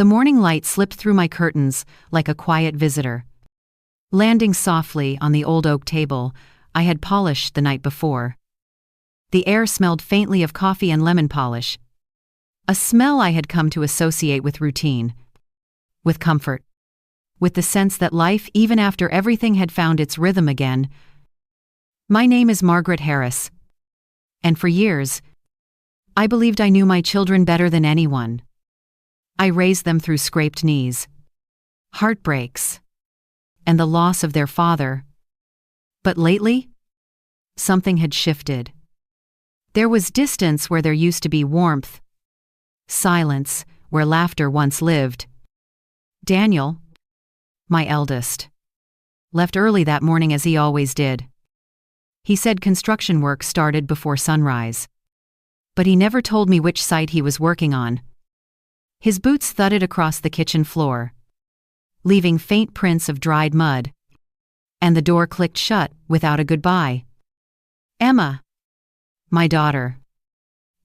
The morning light slipped through my curtains like a quiet visitor. Landing softly on the old oak table I had polished the night before. The air smelled faintly of coffee and lemon polish, a smell I had come to associate with routine, with comfort, with the sense that life, even after everything had found its rhythm again. My name is Margaret Harris, and for years, I believed I knew my children better than anyone. I raised them through scraped knees, heartbreaks, and the loss of their father. But lately, something had shifted. There was distance where there used to be warmth, silence where laughter once lived. Daniel, my eldest, left early that morning as he always did. He said construction work started before sunrise. But he never told me which site he was working on. His boots thudded across the kitchen floor, leaving faint prints of dried mud, and the door clicked shut without a goodbye. Emma, my daughter,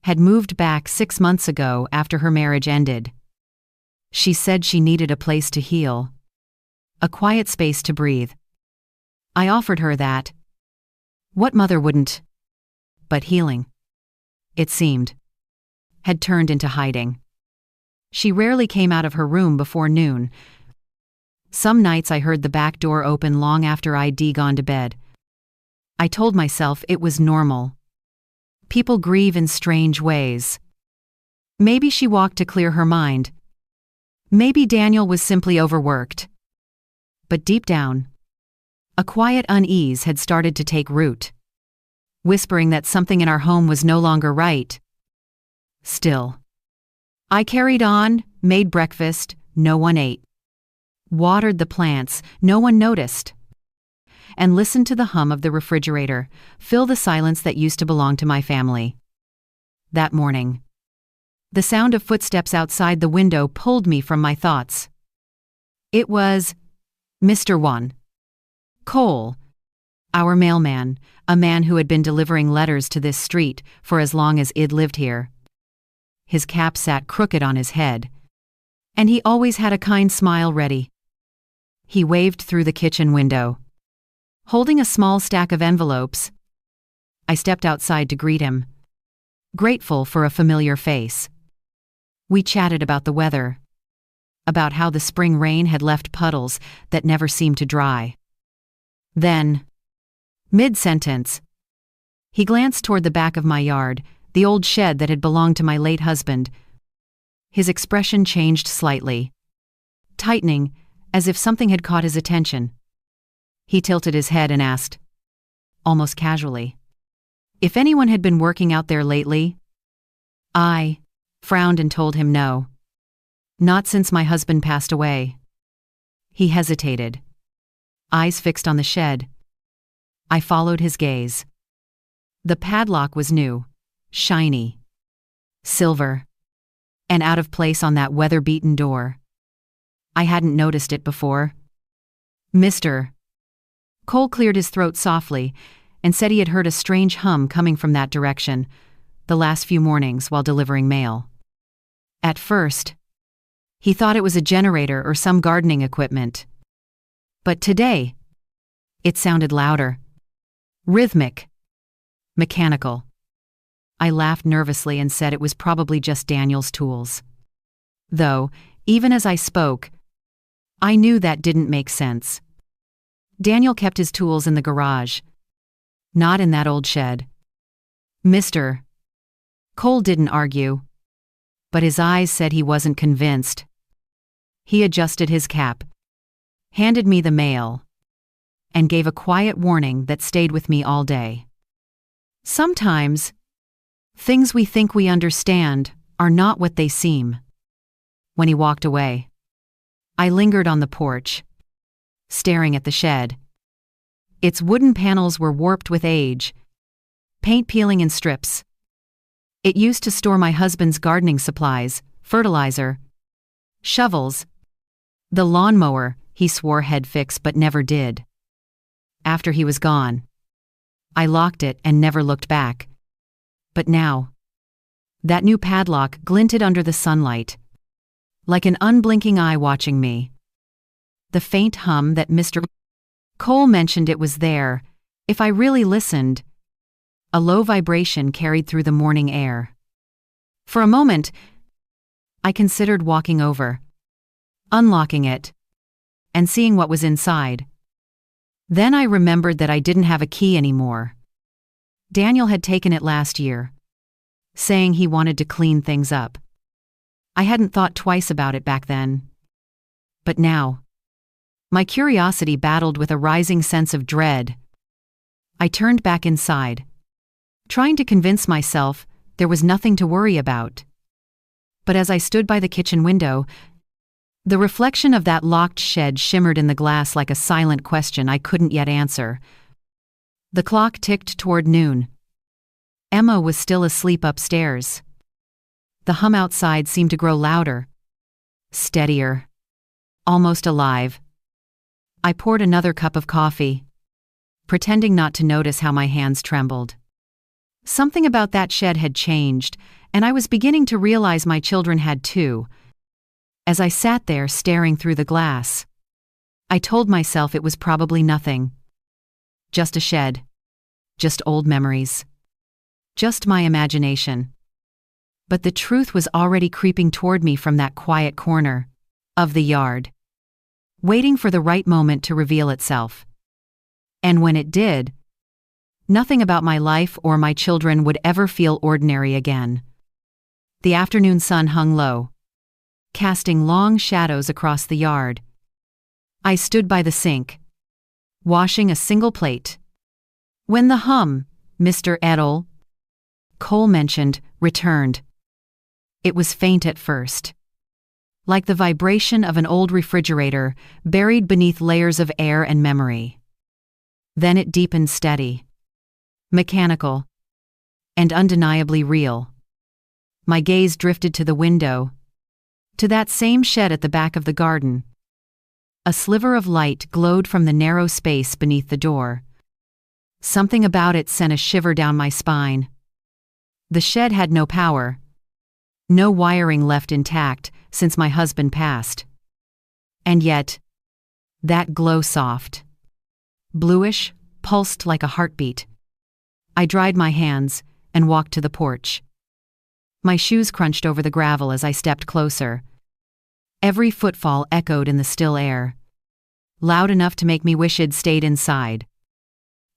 had moved back 6 months ago after her marriage ended. She said she needed a place to heal, a quiet space to breathe. I offered her that. What mother wouldn't? But healing, it seemed, had turned into hiding. She rarely came out of her room before noon. Some nights I heard the back door open long after I'd gone to bed. I told myself it was normal. People grieve in strange ways. Maybe she walked to clear her mind. Maybe Daniel was simply overworked. But deep down, a quiet unease had started to take root, whispering that something in our home was no longer right. Still, I carried on, made breakfast, no one ate, watered the plants, no one noticed, and listened to the hum of the refrigerator fill the silence that used to belong to my family. That morning, the sound of footsteps outside the window pulled me from my thoughts. It was Mr. One, Cole, our mailman, a man who had been delivering letters to this street for as long as I'd lived here. His cap sat crooked on his head, and he always had a kind smile ready. He waved through the kitchen window, holding a small stack of envelopes. I stepped outside to greet him, grateful for a familiar face. We chatted about the weather, about how the spring rain had left puddles that never seemed to dry. Then, mid-sentence, he glanced toward the back of my yard, the old shed that had belonged to my late husband. His expression changed slightly, tightening as if something had caught his attention. He tilted his head and asked, almost casually, if anyone had been working out there lately. I frowned and told him no. Not since my husband passed away. He hesitated, eyes fixed on the shed. I followed his gaze. The padlock was new, shiny, silver, and out of place on that weather-beaten door. I hadn't noticed it before. Mr. Cole cleared his throat softly and said he had heard a strange hum coming from that direction the last few mornings while delivering mail. At first, he thought it was a generator or some gardening equipment. But today, it sounded louder, rhythmic, mechanical. I laughed nervously and said it was probably just Daniel's tools. Though, even as I spoke, I knew that didn't make sense. Daniel kept his tools in the garage, not in that old shed. Mr. Cole didn't argue, but his eyes said he wasn't convinced. He adjusted his cap, handed me the mail, and gave a quiet warning that stayed with me all day. Sometimes, things we think we understand are not what they seem. When he walked away, I lingered on the porch, staring at the shed. Its wooden panels were warped with age, paint peeling in strips. It used to store my husband's gardening supplies, fertilizer, shovels, the lawnmower he swore had fix but never did. After he was gone, I locked it and never looked back. But now, that new padlock glinted under the sunlight, like an unblinking eye watching me. The faint hum that Mr. Cole mentioned, it was there, if I really listened. A low vibration carried through the morning air. For a moment, I considered walking over, unlocking it, and seeing what was inside. Then I remembered that I didn't have a key anymore. Daniel had taken it last year, saying he wanted to clean things up. I hadn't thought twice about it back then. But now, my curiosity battled with a rising sense of dread. I turned back inside, trying to convince myself there was nothing to worry about. But as I stood by the kitchen window, the reflection of that locked shed shimmered in the glass like a silent question I couldn't yet answer. The clock ticked toward noon. Emma was still asleep upstairs. The hum outside seemed to grow louder, steadier, almost alive. I poured another cup of coffee, pretending not to notice how my hands trembled. Something about that shed had changed, and I was beginning to realize my children had too. As I sat there staring through the glass, I told myself it was probably nothing. Just a shed. Just old memories. Just my imagination. But the truth was already creeping toward me from that quiet corner of the yard, waiting for the right moment to reveal itself. And when it did, nothing about my life or my children would ever feel ordinary again. The afternoon sun hung low, casting long shadows across the yard. I stood by the sink, washing a single plate, when the hum, Mr. Cole mentioned, returned. It was faint at first, like the vibration of an old refrigerator buried beneath layers of air and memory. Then it deepened, steady, mechanical, and undeniably real. My gaze drifted to the window, to that same shed at the back of the garden. A sliver of light glowed from the narrow space beneath the door. Something about it sent a shiver down my spine. The shed had no power, no wiring left intact since my husband passed. And yet, that glow, soft, bluish, pulsed like a heartbeat. I dried my hands and walked to the porch. My shoes crunched over the gravel as I stepped closer. Every footfall echoed in the still air, loud enough to make me wish I'd stayed inside.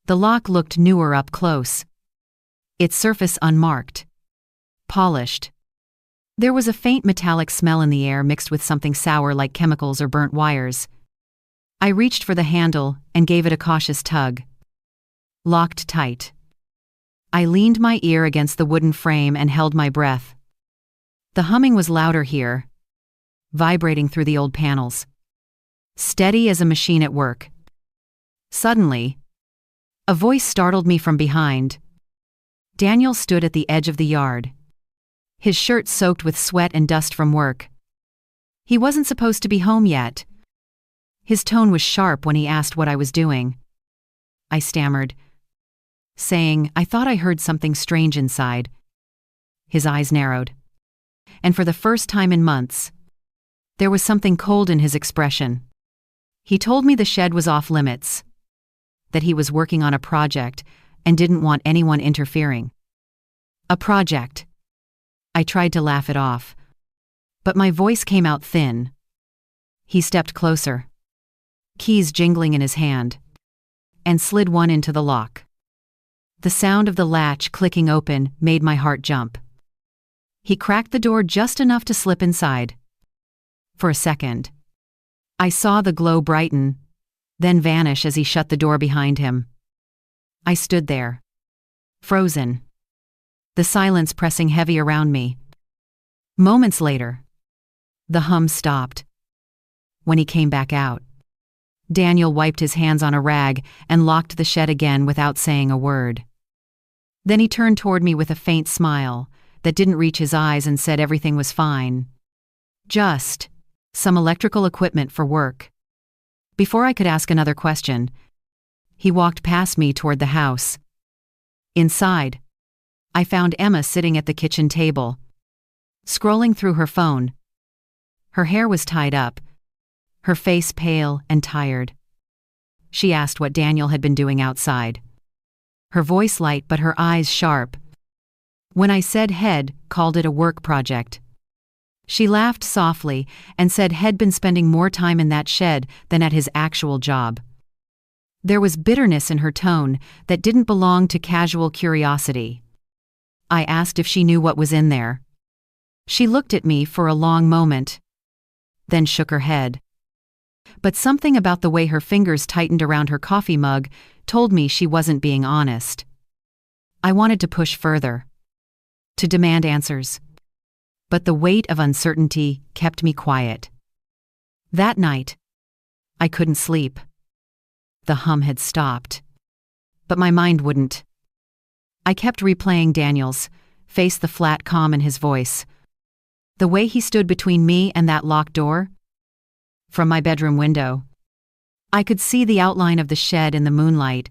The lock looked newer up close, its surface unmarked, polished. There was a faint metallic smell in the air mixed with something sour like chemicals or burnt wires. I reached for the handle and gave it a cautious tug. Locked tight. I leaned my ear against the wooden frame and held my breath. The humming was louder here, vibrating through the old panels, steady as a machine at work. Suddenly, a voice startled me from behind. Daniel stood at the edge of the yard, his shirt soaked with sweat and dust from work. He wasn't supposed to be home yet. His tone was sharp when he asked what I was doing. I stammered, saying I thought I heard something strange inside. His eyes narrowed, and for the first time in months, there was something cold in his expression. He told me the shed was off limits, that he was working on a project and didn't want anyone interfering. A project. I tried to laugh it off, but my voice came out thin. He stepped closer, keys jingling in his hand, and slid one into the lock. The sound of the latch clicking open made my heart jump. He cracked the door just enough to slip inside. For a second, I saw the glow brighten, then vanish as he shut the door behind him. I stood there, frozen, the silence pressing heavy around me. Moments later, the hum stopped. When he came back out, Daniel wiped his hands on a rag and locked the shed again without saying a word. Then he turned toward me with a faint smile that didn't reach his eyes and said everything was fine. Just some electrical equipment for work. Before I could ask another question, he walked past me toward the house. Inside, I found Emma sitting at the kitchen table, scrolling through her phone. Her hair was tied up, her face pale and tired. She asked what Daniel had been doing outside. Her voice light but her eyes sharp. When I said Head called it a work project. She laughed softly and said He'd been spending more time in that shed than at his actual job. There was bitterness in her tone that didn't belong to casual curiosity. I asked if she knew what was in there. She looked at me for a long moment, then shook her head. But something about the way her fingers tightened around her coffee mug told me she wasn't being honest. I wanted to push further, to demand answers. But the weight of uncertainty kept me quiet. That night, I couldn't sleep. The hum had stopped, but my mind wouldn't. I kept replaying Daniel's face, the flat calm in his voice. The way he stood between me and that locked door. From my bedroom window, I could see the outline of the shed in the moonlight,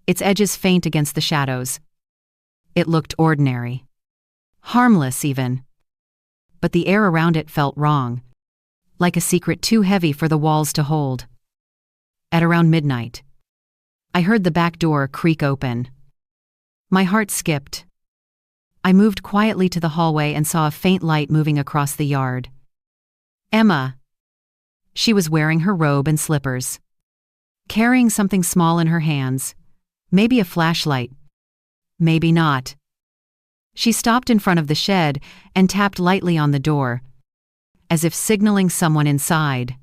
its edges faint against the shadows. It looked ordinary, harmless even. But the air around it felt wrong, like a secret too heavy for the walls to hold. At around midnight, I heard the back door creak open. My heart skipped. I moved quietly to the hallway and saw a faint light moving across the yard. Emma. She was wearing her robe and slippers, carrying something small in her hands, maybe a flashlight, maybe not. She stopped in front of the shed and tapped lightly on the door, as if signaling someone inside.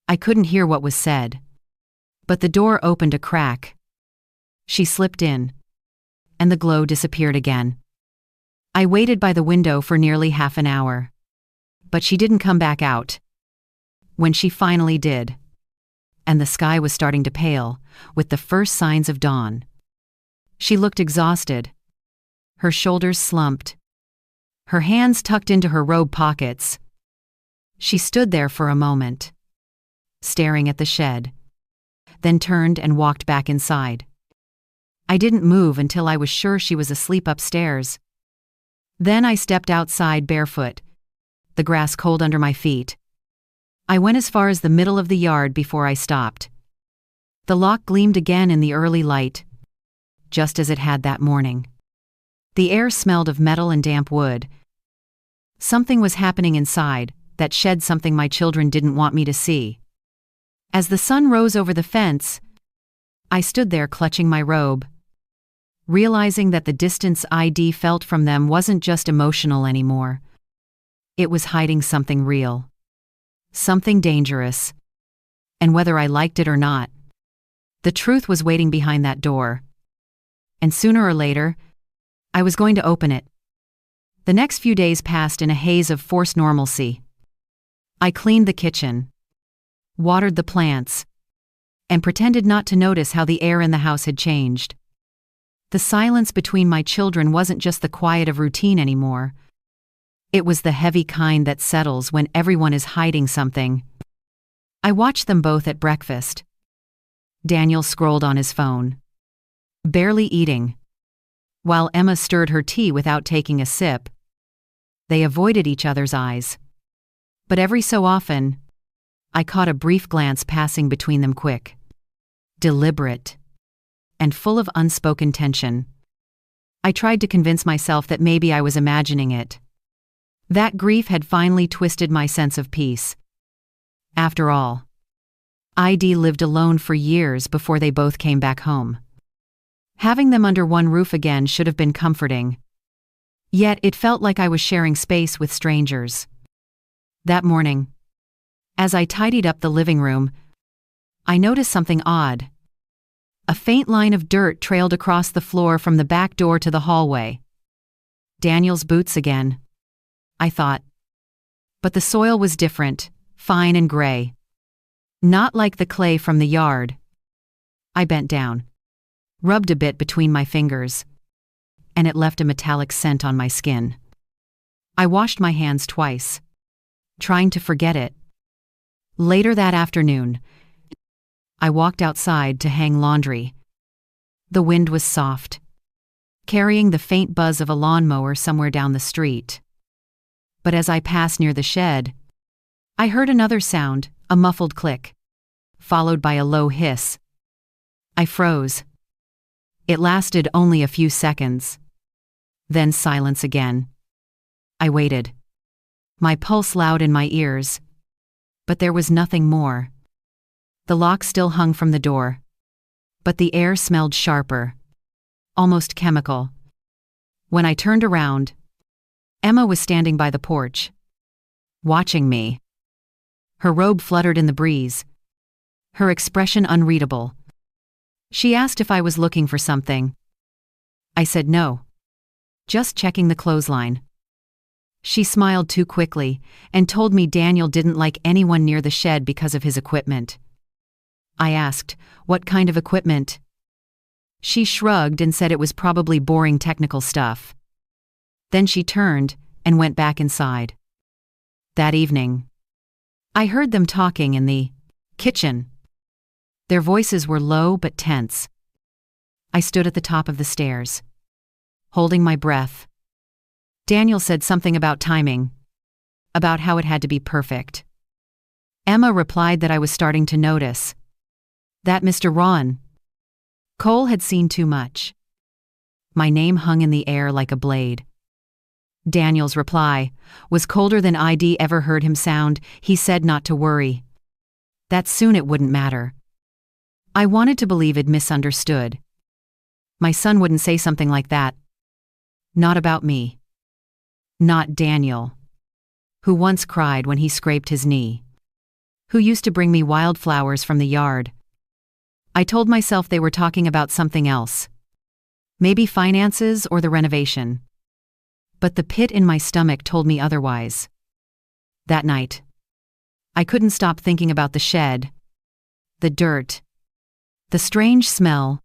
I couldn't hear what was said, but the door opened a crack. She slipped in, and the glow disappeared again. I waited by the window for nearly half an hour, but she didn't come back out. When she finally did, and the sky was starting to pale with the first signs of dawn, she looked exhausted. Her shoulders slumped, her hands tucked into her robe pockets. She stood there for a moment, staring at the shed, then turned and walked back inside. I didn't move until I was sure she was asleep upstairs. Then I stepped outside barefoot, the grass cold under my feet. I went as far as the middle of the yard before I stopped. The lock gleamed again in the early light, just as it had that morning. The air smelled of metal and damp wood. Something was happening inside that shed, something my children didn't want me to see. As the sun rose over the fence, I stood there clutching my robe, realizing that the distance I'd felt from them wasn't just emotional anymore. It was hiding something real. Something dangerous. And whether I liked it or not, the truth was waiting behind that door. And sooner or later, I was going to open it. The next few days passed in a haze of forced normalcy. I cleaned the kitchen, watered the plants, and pretended not to notice how the air in the house had changed. The silence between my children wasn't just the quiet of routine anymore. It was the heavy kind that settles when everyone is hiding something. I watched them both at breakfast. Daniel scrolled on his phone, barely eating, while Emma stirred her tea without taking a sip. They avoided each other's eyes. But every so often, I caught a brief glance passing between them, quick, deliberate, and full of unspoken tension. I tried to convince myself that maybe I was imagining it. That grief had finally twisted my sense of peace. After all, I'd lived alone for years before they both came back home. Having them under one roof again should have been comforting. Yet it felt like I was sharing space with strangers. That morning, as I tidied up the living room, I noticed something odd. A faint line of dirt trailed across the floor from the back door to the hallway. Daniel's boots again, I thought. But the soil was different, fine and gray. Not like the clay from the yard. I bent down, rubbed a bit between my fingers, and it left a metallic scent on my skin. I washed my hands twice, trying to forget it. Later that afternoon, I walked outside to hang laundry. The wind was soft, carrying the faint buzz of a lawnmower somewhere down the street. But as I passed near the shed, I heard another sound, a muffled click, followed by a low hiss. I froze. It lasted only a few seconds. Then silence again. I waited. My pulse loud in my ears. But there was nothing more. The lock still hung from the door. But the air smelled sharper. Almost chemical. When I turned around, Emma was standing by the porch, watching me. Her robe fluttered in the breeze. Her expression unreadable. She asked if I was looking for something. I said no. Just checking the clothesline. She smiled too quickly and told me Daniel didn't like anyone near the shed because of his equipment. I asked, what kind of equipment? She shrugged and said it was probably boring technical stuff. Then she turned and went back inside. That evening, I heard them talking in the kitchen. Their voices were low but tense. I stood at the top of the stairs, holding my breath. Daniel said something about timing, about how it had to be perfect. Emma replied that I was starting to notice. That Mr. Ron Cole had seen too much. My name hung in the air like a blade. Daniel's reply was colder than I'd ever heard him sound. He said not to worry. That soon it wouldn't matter. I wanted to believe it misunderstood. My son wouldn't say something like that. Not about me. Not Daniel, who once cried when he scraped his knee, who used to bring me wildflowers from the yard. I told myself they were talking about something else. Maybe finances or the renovation. But the pit in my stomach told me otherwise. That night, I couldn't stop thinking about the shed, the dirt, the strange smell.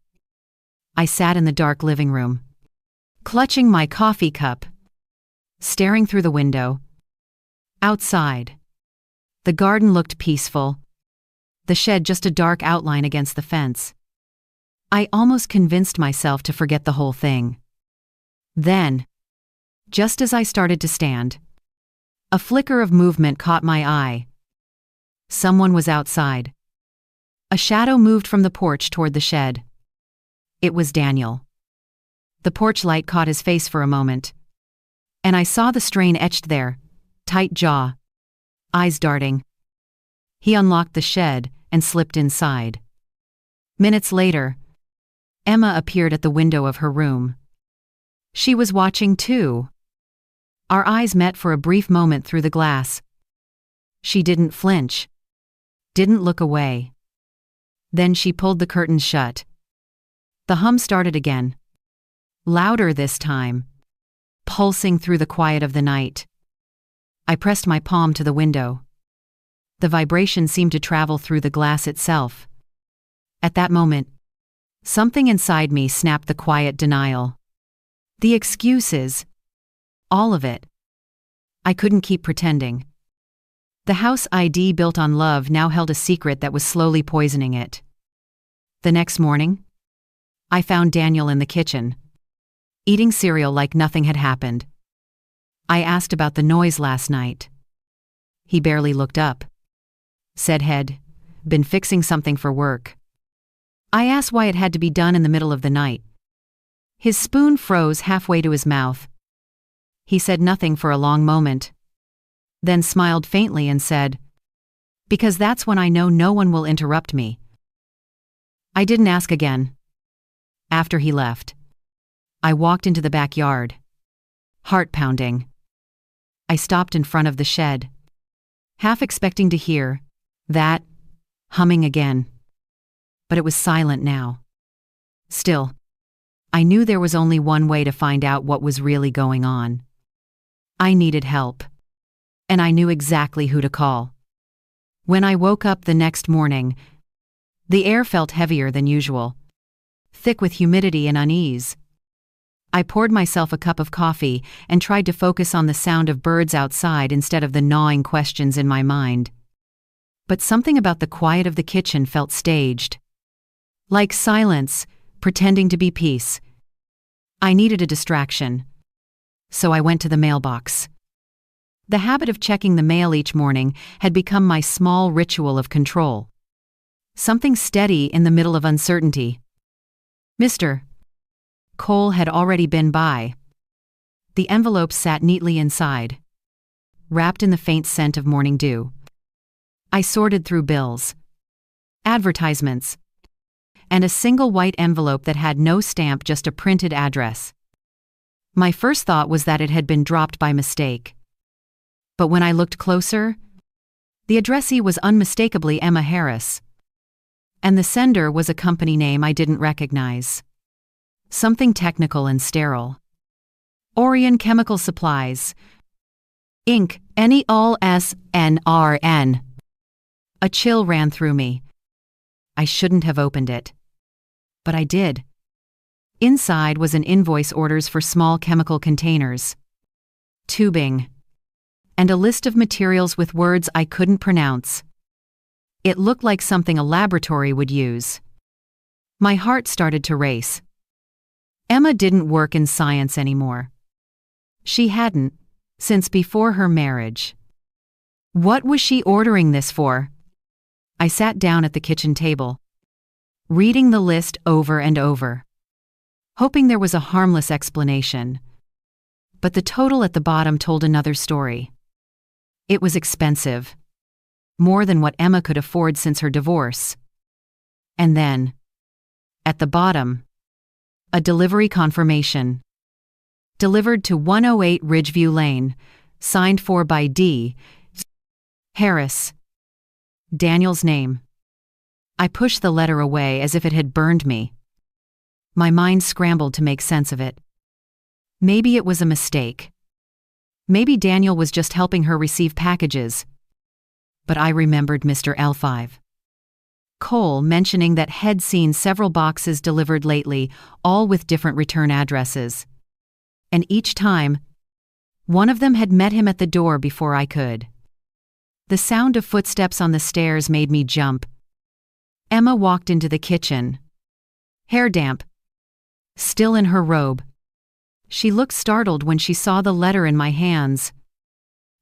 I sat in the dark living room, clutching my coffee cup, staring through the window. Outside, the garden looked peaceful, the shed just a dark outline against the fence. I almost convinced myself to forget the whole thing. Then, just as I started to stand, a flicker of movement caught my eye. Someone was outside. A shadow moved from the porch toward the shed. It was Daniel. The porch light caught his face for a moment, and I saw the strain etched there, tight jaw, eyes darting. He unlocked the shed and slipped inside. Minutes later, Emma appeared at the window of her room. She was watching too. Our eyes met for a brief moment through the glass. She didn't flinch, didn't look away. Then she pulled the curtains shut. The hum started again. Louder this time, pulsing through the quiet of the night. I pressed my palm to the window. The vibration seemed to travel through the glass itself. At that moment, something inside me snapped the quiet denial. The excuses. All of it. I couldn't keep pretending. The house ID built on love now held a secret that was slowly poisoning it. The next morning, I found Daniel in the kitchen, eating cereal like nothing had happened. I asked about the noise last night. He barely looked up. Said he'd been fixing something for work. I asked why it had to be done in the middle of the night. His spoon froze halfway to his mouth. He said nothing for a long moment, then smiled faintly and said, "Because that's when I know no one will interrupt me." I didn't ask again. After he left, I walked into the backyard, heart pounding. I stopped in front of the shed, half expecting to hear that humming again. But it was silent now. Still, I knew there was only one way to find out what was really going on. I needed help, and I knew exactly who to call. When I woke up the next morning, the air felt heavier than usual, thick with humidity and unease. I poured myself a cup of coffee and tried to focus on the sound of birds outside instead of the gnawing questions in my mind. But something about the quiet of the kitchen felt staged. Like silence, pretending to be peace. I needed a distraction. So I went to the mailbox. The habit of checking the mail each morning had become my small ritual of control. Something steady in the middle of uncertainty. Mr. Cole had already been by. The envelope sat neatly inside, wrapped in the faint scent of morning dew. I sorted through bills, advertisements, and a single white envelope that had no stamp, just a printed address. My first thought was that it had been dropped by mistake. But when I looked closer, the addressee was unmistakably Emma Harris, and the sender was a company name I didn't recognize. Something technical and sterile. Orion Chemical Supplies, Inc., NEOLSNRN. A chill ran through me. I shouldn't have opened it. But I did. Inside was an invoice, orders for small chemical containers, tubing, and a list of materials with words I couldn't pronounce. It looked like something a laboratory would use. My heart started to race. Emma didn't work in science anymore. She hadn't, since before her marriage. What was she ordering this for? I sat down at the kitchen table, reading the list over and over, hoping there was a harmless explanation. But the total at the bottom told another story. It was expensive. More than what Emma could afford since her divorce. And then, at the bottom, a delivery confirmation. Delivered to 108 Ridgeview Lane, signed for by D. Harris. Daniel's name. I pushed the letter away as if it had burned me. My mind scrambled to make sense of it. Maybe it was a mistake. Maybe Daniel was just helping her receive packages. But I remembered Mr. L5. Cole mentioning that he'd seen several boxes delivered lately, all with different return addresses. And each time, one of them had met him at the door before I could. The sound of footsteps on the stairs made me jump. Emma walked into the kitchen, hair damp, still in her robe. She looked startled when she saw the letter in my hands.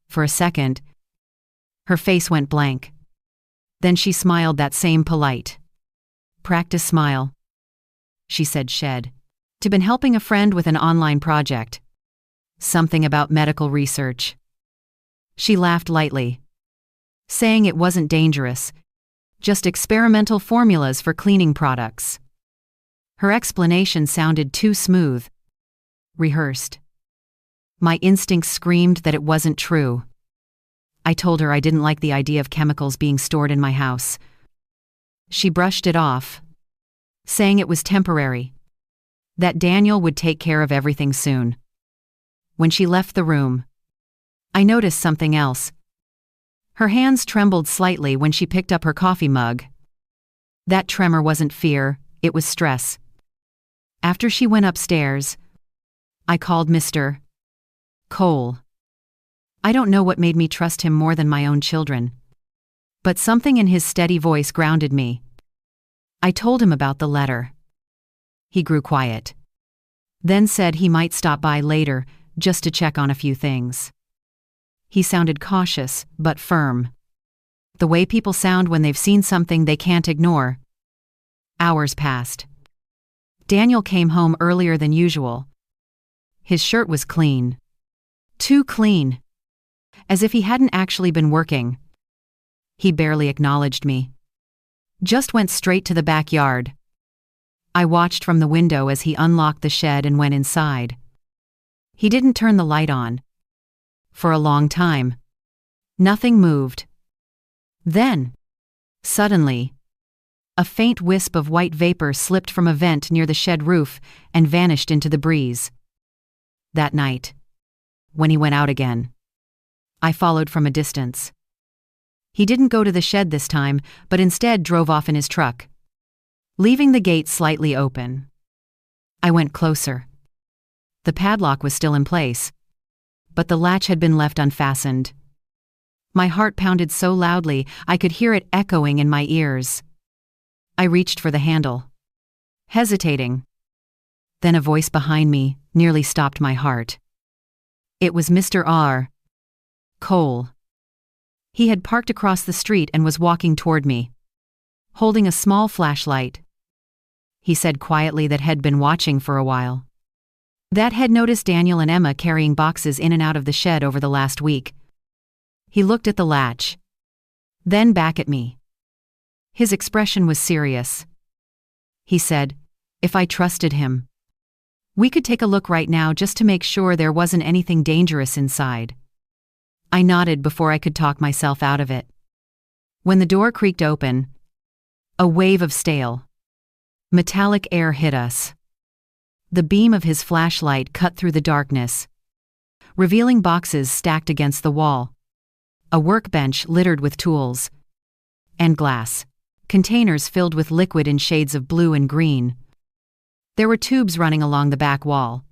For a second, her face went blank. Then she smiled, that same polite, practice smile. She said she'd been helping a friend with an online project. Something about medical research. She laughed lightly, saying it wasn't dangerous, just experimental formulas for cleaning products. Her explanation sounded too smooth, rehearsed. My instincts screamed that it wasn't true. I told her I didn't like the idea of chemicals being stored in my house. She brushed it off, saying it was temporary, that Daniel would take care of everything soon. When she left the room, I noticed something else. Her hands trembled slightly when she picked up her coffee mug. That tremor wasn't fear, it was stress. After she went upstairs, I called Mr. Cole. I don't know what made me trust him more than my own children. But something in his steady voice grounded me. I told him about the letter. He grew quiet. Then said he might stop by later, just to check on a few things. He sounded cautious, but firm. The way people sound when they've seen something they can't ignore. Hours passed. Daniel came home earlier than usual. His shirt was clean. Too clean. As if he hadn't actually been working. He barely acknowledged me. Just went straight to the backyard. I watched from the window as he unlocked the shed and went inside. He didn't turn the light on. For a long time. Nothing moved. Then, suddenly, a faint wisp of white vapor slipped from a vent near the shed roof and vanished into the breeze. That night, when he went out again, I followed from a distance. He didn't go to the shed this time, but instead drove off in his truck, leaving the gate slightly open. I went closer. The padlock was still in place, but the latch had been left unfastened. My heart pounded so loudly I could hear it echoing in my ears. I reached for the handle, hesitating. Then a voice behind me nearly stopped my heart. It was Mr. R. Cole. He had parked across the street and was walking toward me, holding a small flashlight. He said quietly that he'd been watching for a while. That had noticed Daniel and Emma carrying boxes in and out of the shed over the last week. He looked at the latch, then back at me. His expression was serious. He said, if I trusted him, we could take a look right now just to make sure there wasn't anything dangerous inside. I nodded before I could talk myself out of it. When the door creaked open, a wave of stale, metallic air hit us. The beam of his flashlight cut through the darkness, revealing boxes stacked against the wall, a workbench littered with tools, and glass containers filled with liquid in shades of blue and green. There were tubes running along the back wall,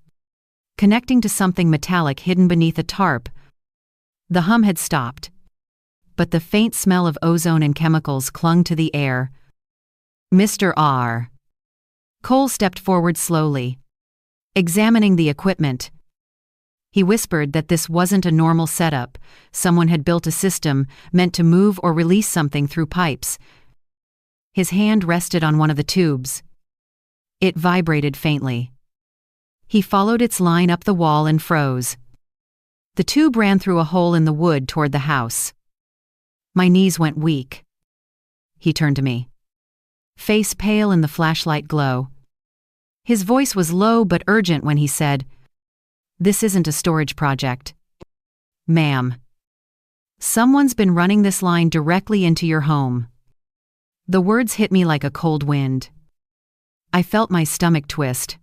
connecting to something metallic hidden beneath a tarp. The hum had stopped, but the faint smell of ozone and chemicals clung to the air. Mr. R. Cole stepped forward slowly, examining the equipment. He whispered that this wasn't a normal setup. Someone had built a system meant to move or release something through pipes. His hand rested on one of the tubes. It vibrated faintly. He followed its line up the wall and froze. The tube ran through a hole in the wood toward the house. My knees went weak. He turned to me, face pale in the flashlight glow. His voice was low but urgent when he said, "This isn't a storage project, ma'am. Someone's been running this line directly into your home." The words hit me like a cold wind. I felt my stomach twist.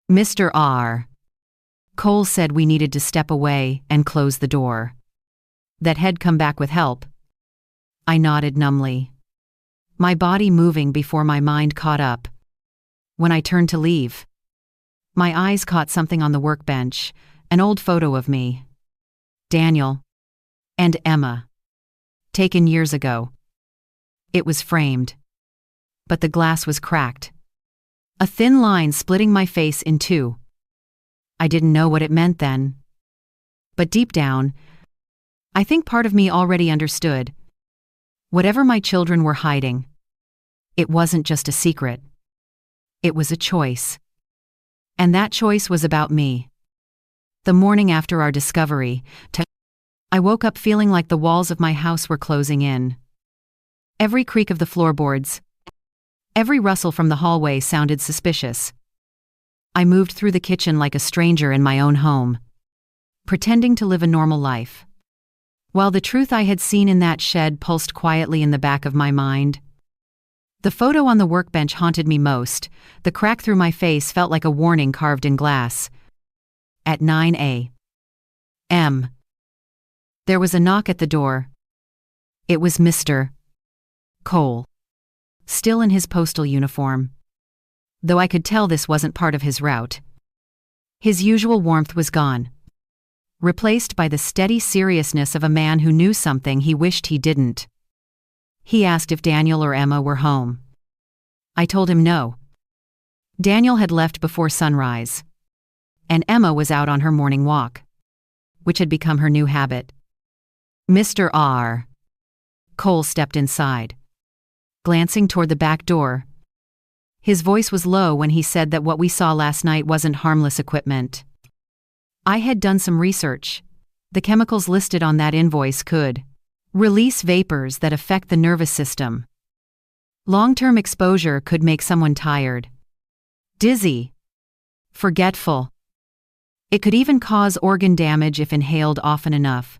Mr. R. Cole said we needed to step away and close the door. That he'd come back with help. I nodded numbly, my body moving before my mind caught up. When I turned to leave, my eyes caught something on the workbench, an old photo of me, Daniel, and Emma, taken years ago. It was framed, but the glass was cracked, a thin line splitting my face in two. I didn't know what it meant then, but deep down, I think part of me already understood. Whatever my children were hiding, it wasn't just a secret. It was a choice. And that choice was about me. The morning after our discovery, I woke up feeling like the walls of my house were closing in. Every creak of the floorboards, every rustle from the hallway sounded suspicious. I moved through the kitchen like a stranger in my own home, pretending to live a normal life, while the truth I had seen in that shed pulsed quietly in the back of my mind. The photo on the workbench haunted me most. The crack through my face felt like a warning carved in glass. At 9 a.m., there was a knock at the door. It was Mr. Cole, still in his postal uniform, though I could tell this wasn't part of his route. His usual warmth was gone, replaced by the steady seriousness of a man who knew something he wished he didn't. He asked if Daniel or Emma were home. I told him no. Daniel had left before sunrise, and Emma was out on her morning walk, which had become her new habit. Mr. R. Cole stepped inside, glancing toward the back door. His voice was low when he said that what we saw last night wasn't harmless equipment. I had done some research. The chemicals listed on that invoice could release vapors that affect the nervous system. Long-term exposure could make someone tired, dizzy, forgetful. It could even cause organ damage if inhaled often enough.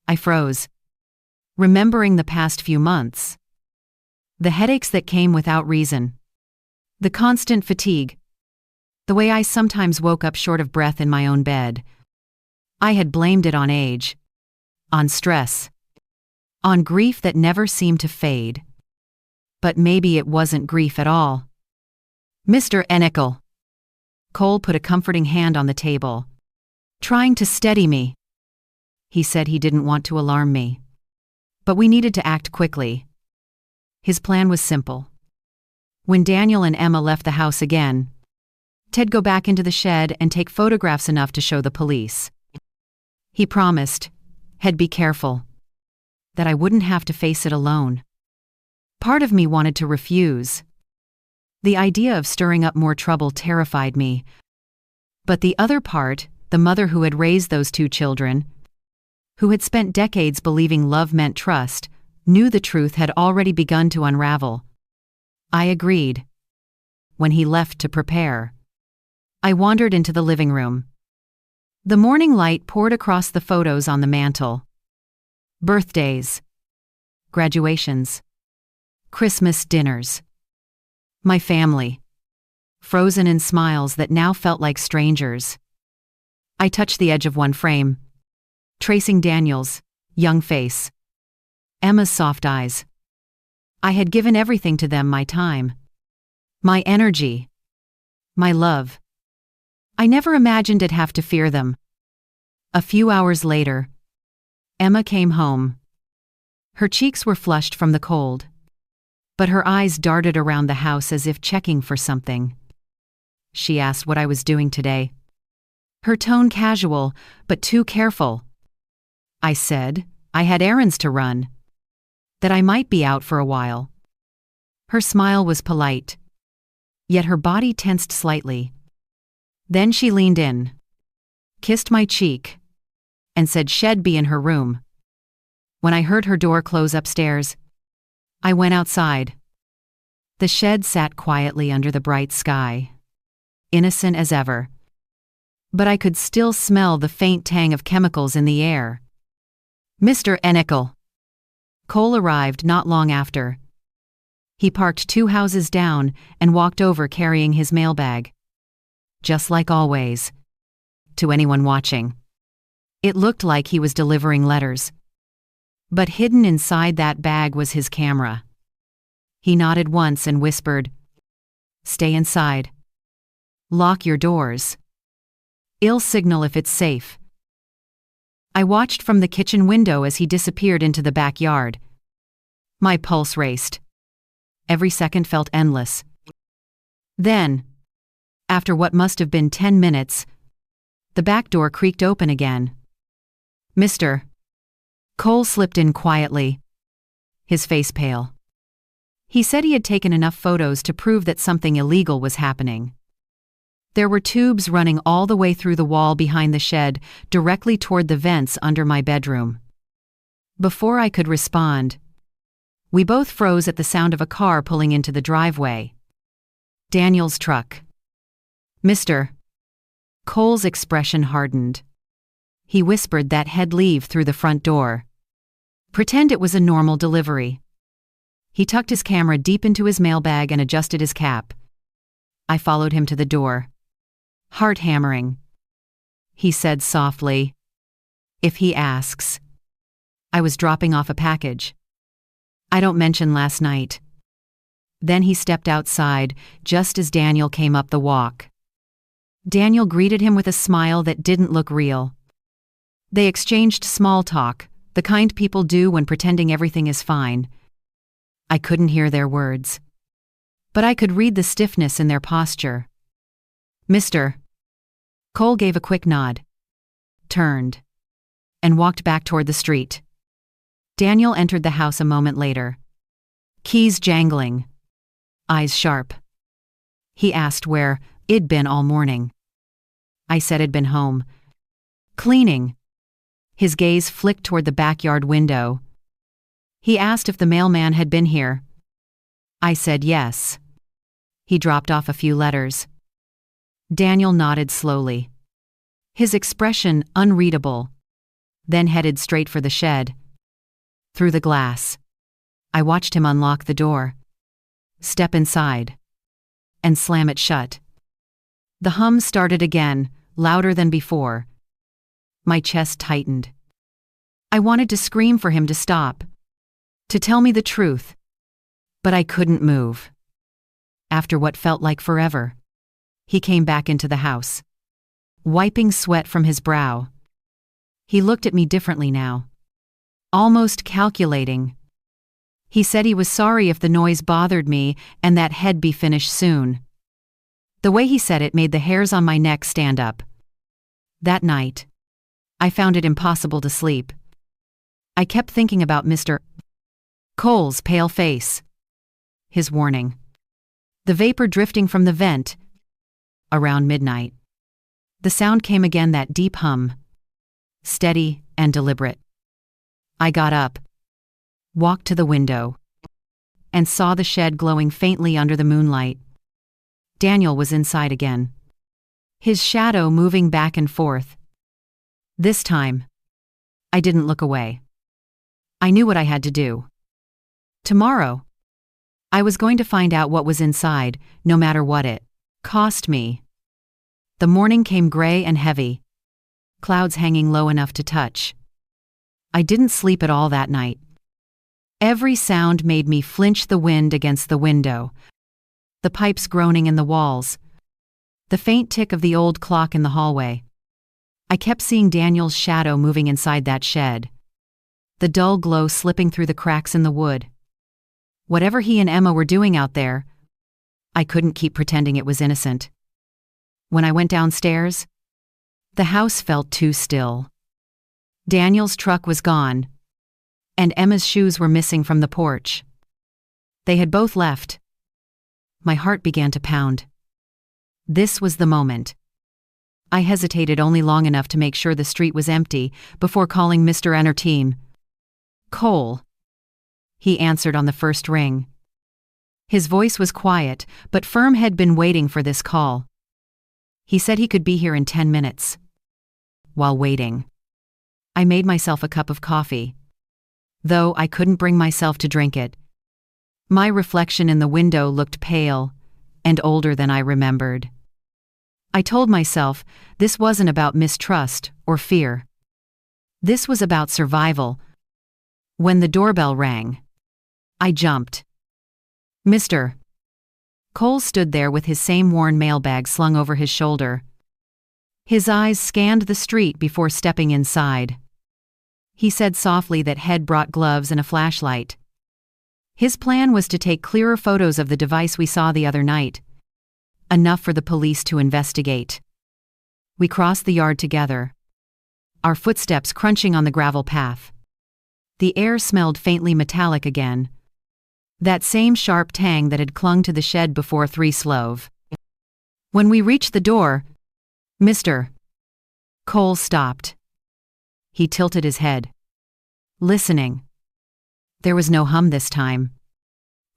I froze, remembering the past few months. The headaches that came without reason. The constant fatigue. The way I sometimes woke up short of breath in my own bed. I had blamed it on age, on stress, on grief that never seemed to fade. But maybe it wasn't grief at all. Mr. Enikel. Cole put a comforting hand on the table, trying to steady me. He said he didn't want to alarm me, but we needed to act quickly. His plan was simple. When Daniel and Emma left the house again, Ted go back into the shed and take photographs enough to show the police. He promised, He'd be careful. That I wouldn't have to face it alone. Part of me wanted to refuse. The idea of stirring up more trouble terrified me. But the other part, the mother who had raised those two children, who had spent decades believing love meant trust, knew the truth had already begun to unravel. I agreed. When he left to prepare, I wandered into the living room. The morning light poured across the photos on the mantel. Birthdays, graduations, Christmas dinners. My family, frozen in smiles that now felt like strangers. I touched the edge of one frame, tracing Daniel's young face, Emma's soft eyes. I had given everything to them, my time, my energy, my love. I never imagined I'd have to fear them. A few hours later, Emma came home. Her cheeks were flushed from the cold, but her eyes darted around the house as if checking for something. She asked what I was doing today. Her tone casual, but too careful. I said I had errands to run, that I might be out for a while. Her smile was polite, yet her body tensed slightly. Then she leaned in, kissed my cheek, and said she'd be in her room. When I heard her door close upstairs, I went outside. The shed sat quietly under the bright sky, innocent as ever. But I could still smell the faint tang of chemicals in the air. Mr. Enikel. Cole arrived not long after. He parked 2 houses down and walked over carrying his mailbag. Just like always. To anyone watching, it looked like he was delivering letters. But hidden inside that bag was his camera. He nodded once and whispered, "Stay inside. Lock your doors. I'll signal if it's safe." I watched from the kitchen window as he disappeared into the backyard. My pulse raced. Every second felt endless. Then, after what must have been 10 minutes, the back door creaked open again. "Mr." Cole slipped in quietly, his face pale. He said he had taken enough photos to prove that something illegal was happening. There were tubes running all the way through the wall behind the shed, directly toward the vents under my bedroom. Before I could respond, we both froze at the sound of a car pulling into the driveway. Daniel's truck. "Mr." Cole's expression hardened. He whispered that he'd leave through the front door. Pretend it was a normal delivery. He tucked his camera deep into his mailbag and adjusted his cap. I followed him to the door. Heart hammering. He said softly, "If he asks." I was dropping off a package. "I don't mention last night." Then he stepped outside, just as Daniel came up the walk. Daniel greeted him with a smile that didn't look real. They exchanged small talk, the kind people do when pretending everything is fine. I couldn't hear their words, but I could read the stiffness in their posture. "Mr." Cole gave a quick nod, turned, and walked back toward the street. Daniel entered the house a moment later. Keys jangling, eyes sharp. He asked where I'd been all morning. I said I'd been home. Cleaning. His gaze flicked toward the backyard window. He asked if the mailman had been here. I said yes. He dropped off a few letters. Daniel nodded slowly, his expression unreadable, then headed straight for the shed. Through the glass, I watched him unlock the door, step inside, and slam it shut. The hum started again, louder than before. My chest tightened. I wanted to scream for him to stop, to tell me the truth, but I couldn't move. After what felt like forever, he came back into the house, wiping sweat from his brow. He looked at me differently now, almost calculating. He said he was sorry if the noise bothered me and that he'd be finished soon. The way he said it made the hairs on my neck stand up. That night, I found it impossible to sleep. I kept thinking about Mr. Cole's pale face. His warning. The vapor drifting from the vent. Around midnight. The sound came again, that deep hum. Steady and deliberate. I got up, walked to the window, and saw the shed glowing faintly under the moonlight. Daniel was inside again. His shadow moving back and forth. This time, I didn't look away. I knew what I had to do. Tomorrow, I was going to find out what was inside, no matter what it cost me. The morning came gray and heavy, clouds hanging low enough to touch. I didn't sleep at all that night. Every sound made me flinch, the wind against the window, the pipes groaning in the walls, the faint tick of the old clock in the hallway. I kept seeing Daniel's shadow moving inside that shed, the dull glow slipping through the cracks in the wood. Whatever he and Emma were doing out there, I couldn't keep pretending it was innocent. When I went downstairs, the house felt too still. Daniel's truck was gone, and Emma's shoes were missing from the porch. They had both left. My heart began to pound. This was the moment. I hesitated only long enough to make sure the street was empty before calling Mr. Enterteam. Cole. He answered on the first ring. His voice was quiet, but firm. Had been waiting for this call. He said he could be here in 10 minutes. While waiting, I made myself a cup of coffee, though I couldn't bring myself to drink it. My reflection in the window looked pale and older than I remembered. I told myself this wasn't about mistrust or fear. This was about survival. When the doorbell rang, I jumped. Mr. Cole stood there with his same worn mailbag slung over his shoulder. His eyes scanned the street before stepping inside. He said softly that Head brought gloves and a flashlight. His plan was to take clearer photos of the device we saw the other night. Enough for the police to investigate. We crossed the yard together, our footsteps crunching on the gravel path. The air smelled faintly metallic again. That same sharp tang that had clung to the shed before 3 Slove. When we reached the door, Mr. Cole stopped. He tilted his head, listening. There was no hum this time.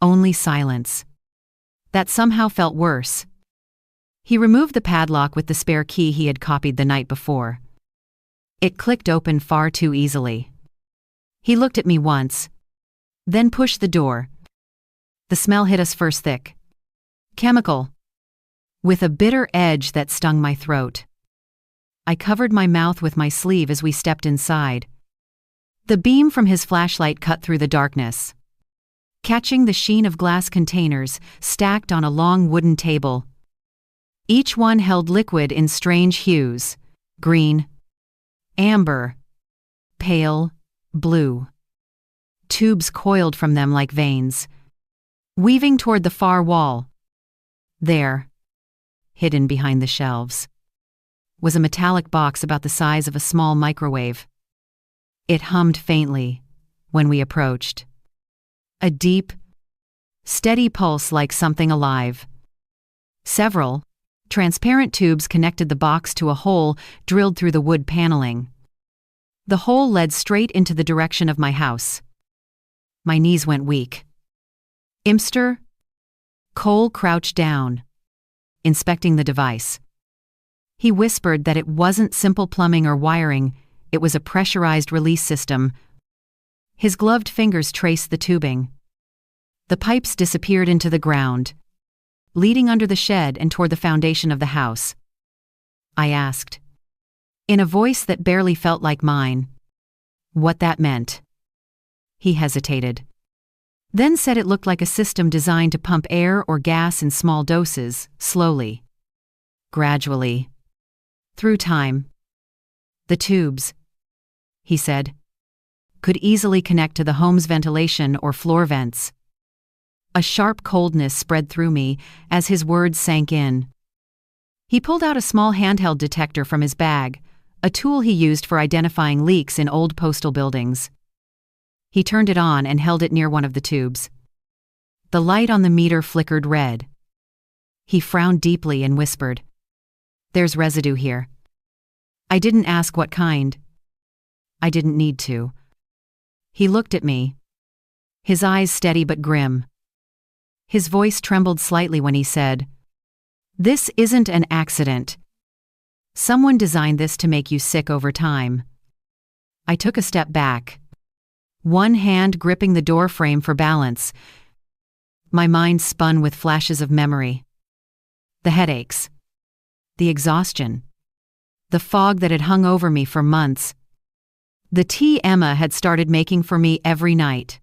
Only silence. That somehow felt worse. He removed the padlock with the spare key he had copied the night before. It clicked open far too easily. He looked at me once, then pushed the door. The smell hit us first, thick. Chemical. With a bitter edge that stung my throat. I covered my mouth with my sleeve as we stepped inside. The beam from his flashlight cut through the darkness, catching the sheen of glass containers stacked on a long wooden table. Each one held liquid in strange hues: green, amber, pale, blue. Tubes coiled from them like veins, weaving toward the far wall. There, hidden behind the shelves, was a metallic box about the size of a small microwave. It hummed faintly when we approached. A deep, steady pulse like something alive. Several transparent tubes connected the box to a hole drilled through the wood paneling. The hole led straight into the direction of my house. My knees went weak. Mr. Cole crouched down, inspecting the device. He whispered that it wasn't simple plumbing or wiring, it was a pressurized release system. His gloved fingers traced the tubing. The pipes disappeared into the ground, leading under the shed and toward the foundation of the house. I asked, in a voice that barely felt like mine, what that meant. He hesitated, then said it looked like a system designed to pump air or gas in small doses, slowly, gradually, through time. The tubes, he said, could easily connect to the home's ventilation or floor vents. A sharp coldness spread through me as his words sank in. He pulled out a small handheld detector from his bag, a tool he used for identifying leaks in old postal buildings. He turned it on and held it near one of the tubes. The light on the meter flickered red. He frowned deeply and whispered, "There's residue here." I didn't ask what kind. I didn't need to. He looked at me, his eyes steady but grim. His voice trembled slightly when he said, "This isn't an accident. Someone designed this to make you sick over time." I took a step back, one hand gripping the door frame for balance. My mind spun with flashes of memory. The headaches, the exhaustion, the fog that had hung over me for months, the tea Emma had started making for me every night,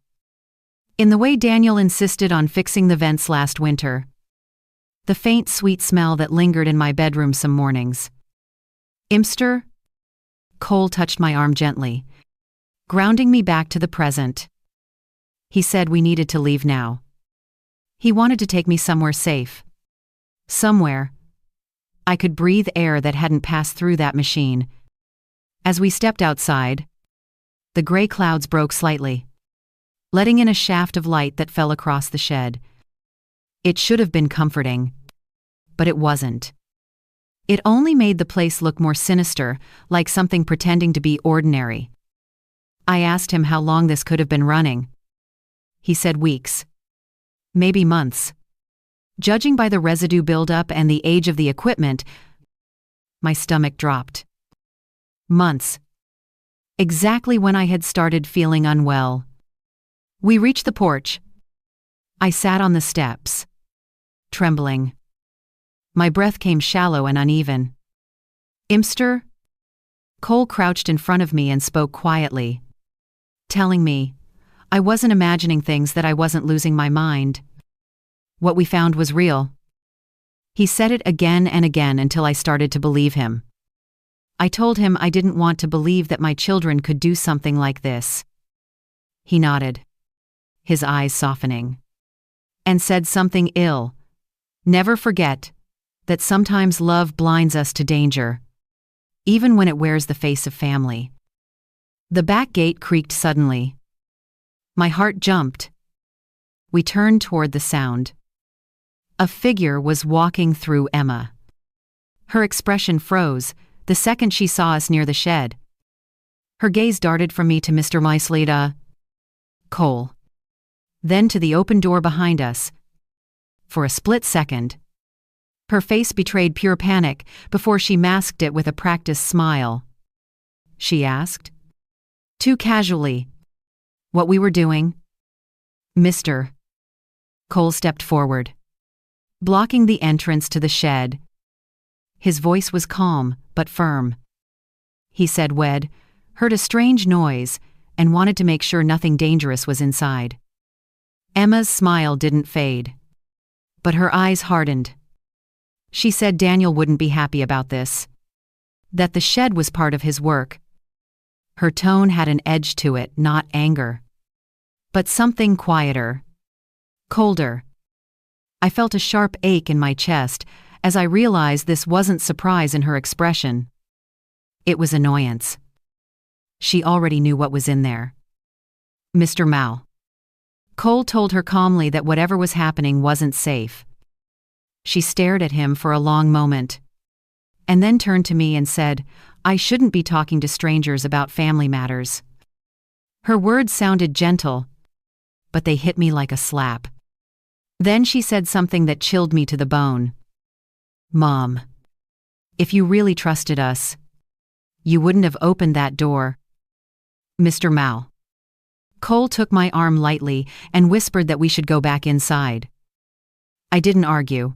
in the way Daniel insisted on fixing the vents last winter, the faint sweet smell that lingered in my bedroom some mornings. "Imster?" Cole touched my arm gently, grounding me back to the present. He said we needed to leave now. He wanted to take me somewhere safe. Somewhere I could breathe air that hadn't passed through that machine. As we stepped outside, the gray clouds broke slightly, letting in a shaft of light that fell across the shed. It should have been comforting, but it wasn't. It only made the place look more sinister, like something pretending to be ordinary. I asked him how long this could have been running. He said weeks, maybe months. Judging by the residue buildup and the age of the equipment, my stomach dropped. Months. Exactly when I had started feeling unwell. We reached the porch. I sat on the steps, trembling. My breath came shallow and uneven. "Imster?" Cole crouched in front of me and spoke quietly, telling me I wasn't imagining things, that I wasn't losing my mind. What we found was real. He said it again and again until I started to believe him. I told him I didn't want to believe that my children could do something like this. He nodded, his eyes softening, and said something ill. "Never forget that sometimes love blinds us to danger, even when it wears the face of family." The back gate creaked suddenly. My heart jumped. We turned toward the sound. A figure was walking through Emma. Her expression froze the second she saw us near the shed. Her gaze darted from me to Mr. Maisleda, Cole, then to the open door behind us. For a split second, her face betrayed pure panic before she masked it with a practiced smile. She asked, too casually, what we were doing. "Mr." Cole stepped forward, blocking the entrance to the shed. His voice was calm but firm. He said we'd heard a strange noise and wanted to make sure nothing dangerous was inside. Emma's smile didn't fade, but her eyes hardened. She said Daniel wouldn't be happy about this, that the shed was part of his work. Her tone had an edge to it, not anger, but something quieter, colder. I felt a sharp ache in my chest as I realized this wasn't surprise in her expression. It was annoyance. She already knew what was in there. "Mr. Mal." Cole told her calmly that whatever was happening wasn't safe. She stared at him for a long moment, and then turned to me and said, I shouldn't be talking to strangers about family matters. Her words sounded gentle, but they hit me like a slap. Then she said something that chilled me to the bone. "Mom, if you really trusted us, you wouldn't have opened that door." "Mr. Mal." Cole took my arm lightly and whispered that we should go back inside. I didn't argue.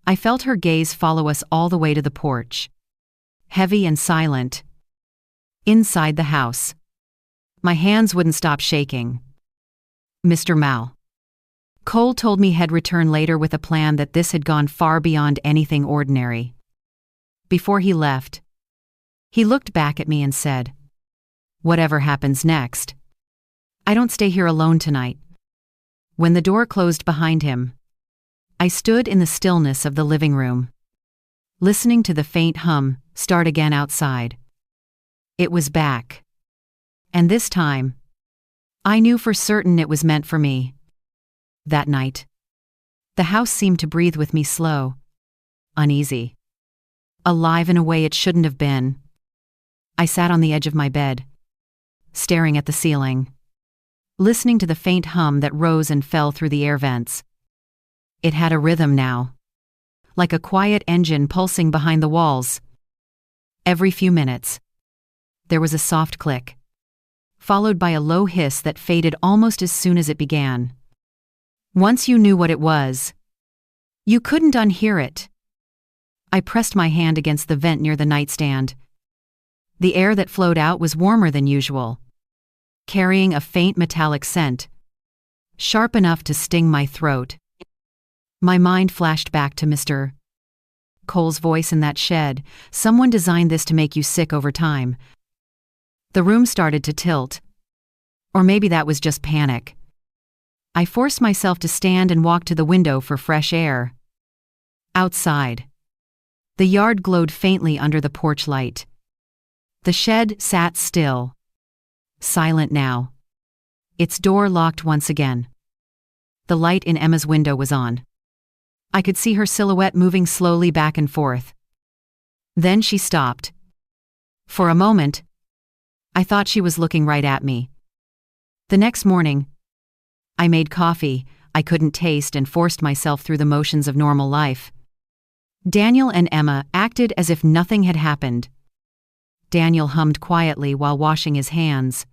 I felt her gaze follow us all the way to the porch, heavy and silent. Inside the house, my hands wouldn't stop shaking. "Mr. Mal." Cole told me he'd return later with a plan, that this had gone far beyond anything ordinary. Before he left, he looked back at me and said, "Whatever happens next, I don't stay here alone tonight." When the door closed behind him, I stood in the stillness of the living room, listening to the faint hum start again outside. It was back. And this time, I knew for certain it was meant for me. That night, the house seemed to breathe with me slow, uneasy, alive in a way it shouldn't have been. I sat on the edge of my bed, staring at the ceiling, listening to the faint hum that rose and fell through the air vents. It had a rhythm now, like a quiet engine pulsing behind the walls. Every few minutes, there was a soft click, followed by a low hiss that faded almost as soon as it began. Once you knew what it was, you couldn't unhear it. I pressed my hand against the vent near the nightstand. The air that flowed out was warmer than usual, carrying a faint metallic scent, sharp enough to sting my throat. My mind flashed back to Mr. Cole's voice in that shed. Someone designed this to make you sick over time. The room started to tilt. Or maybe that was just panic. I forced myself to stand and walk to the window for fresh air. Outside, the yard glowed faintly under the porch light. The shed sat still, silent now, its door locked once again. The light in Emma's window was on. I could see her silhouette moving slowly back and forth. Then she stopped. For a moment, I thought she was looking right at me. The next morning, I made coffee I couldn't taste and forced myself through the motions of normal life. Daniel and Emma acted as if nothing had happened. Daniel hummed quietly while washing his hands.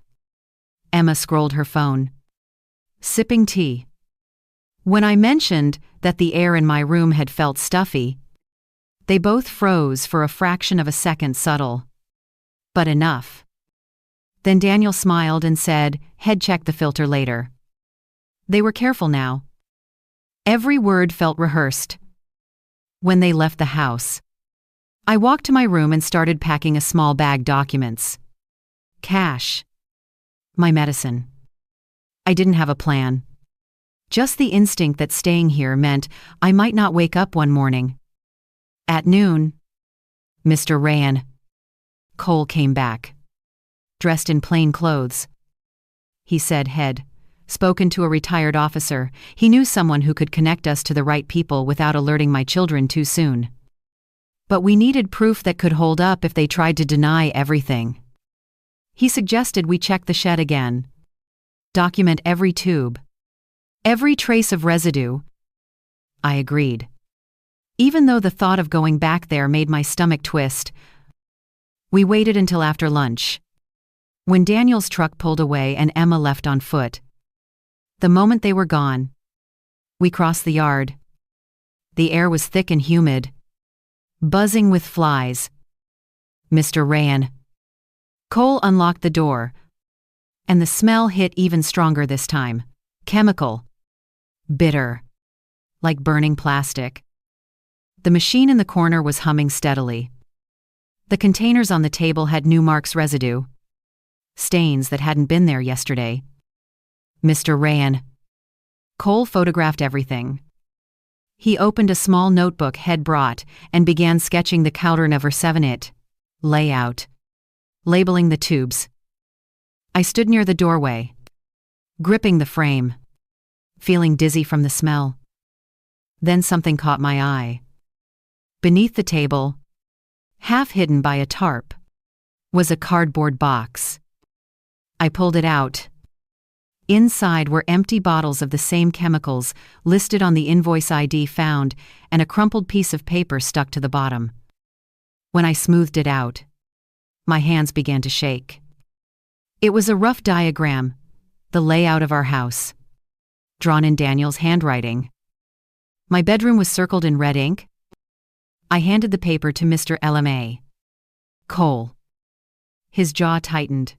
Emma scrolled her phone, sipping tea. When I mentioned that the air in my room had felt stuffy, they both froze for a fraction of a second. Subtle, but enough. Then Daniel smiled and said, "Head check the filter later." They were careful now. Every word felt rehearsed. When they left the house, I walked to my room and started packing a small bag: documents, cash, my medicine. I didn't have a plan. Just the instinct that staying here meant I might not wake up one morning. At noon, Mr. Rayan Cole came back, dressed in plain clothes. He said he'd spoken to a retired officer. He knew someone who could connect us to the right people without alerting my children too soon. But we needed proof that could hold up if they tried to deny everything. He suggested we check the shed again, document every tube, every trace of residue. I agreed, even though the thought of going back there made my stomach twist. We waited until after lunch, when Daniel's truck pulled away and Emma left on foot. The moment they were gone, we crossed the yard. The air was thick and humid, buzzing with flies. Mr. Rayan Cole unlocked the door, and the smell hit even stronger this time. Chemical. Bitter. Like burning plastic. The machine in the corner was humming steadily. The containers on the table had new marks residue, stains that hadn't been there yesterday. Mr. Rayan Cole photographed everything. He opened a small notebook he'd brought and began sketching the Counter 7 layout, labeling the tubes. I stood near the doorway, gripping the frame, feeling dizzy from the smell. Then something caught my eye. Beneath the table, half hidden by a tarp, was a cardboard box. I pulled it out. Inside were empty bottles of the same chemicals listed on the invoice ID found, and a crumpled piece of paper stuck to the bottom. When I smoothed it out, my hands began to shake. It was a rough diagram, the layout of our house, drawn in Daniel's handwriting. My bedroom was circled in red ink. I handed the paper to Mr. LMA Cole. His jaw tightened.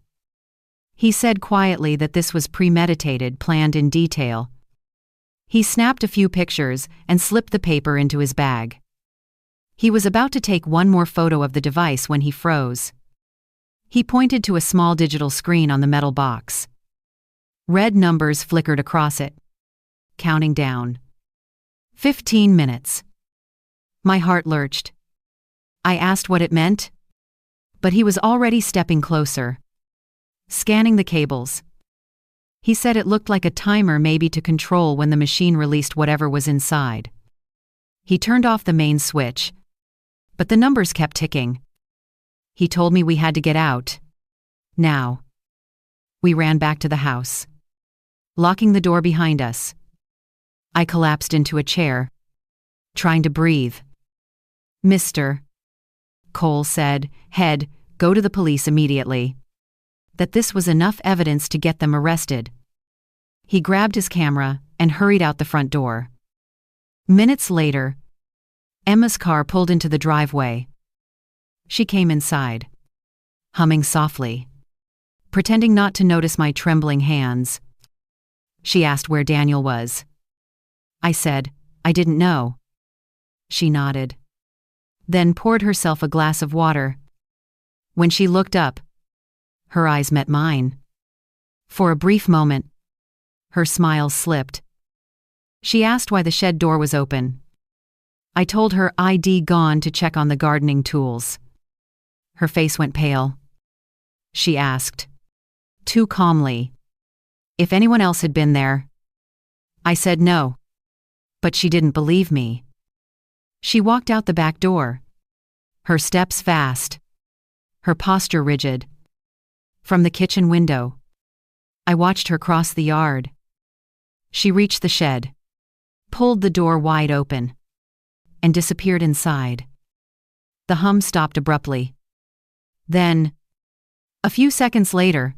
He said quietly that this was premeditated, planned in detail. He snapped a few pictures and slipped the paper into his bag. He was about to take one more photo of the device when he froze. He pointed to a small digital screen on the metal box. Red numbers flickered across it, counting down. 15 minutes. My heart lurched. I asked what it meant, but he was already stepping closer, scanning the cables. He said it looked like a timer, maybe to control when the machine released whatever was inside. He turned off the main switch, but the numbers kept ticking. He told me we had to get out. Now. We ran back to the house, locking the door behind us. I collapsed into a chair, trying to breathe. "Mr. Cole said, "Head, go to the police immediately." That this was enough evidence to get them arrested. He grabbed his camera and hurried out the front door. Minutes later, Emma's car pulled into the driveway. She came inside, humming softly, pretending not to notice my trembling hands. She asked where Daniel was. I said, "I didn't know." She nodded, then poured herself a glass of water. When she looked up, her eyes met mine. For a brief moment, her smile slipped. She asked why the shed door was open. I told her I'd gone to check on the gardening tools. Her face went pale. She asked, too calmly, if anyone else had been there. I said no, but she didn't believe me. She walked out the back door, her steps fast, her posture rigid. From the kitchen window, I watched her cross the yard. She reached the shed, pulled the door wide open, and disappeared inside. The hum stopped abruptly. Then, a few seconds later,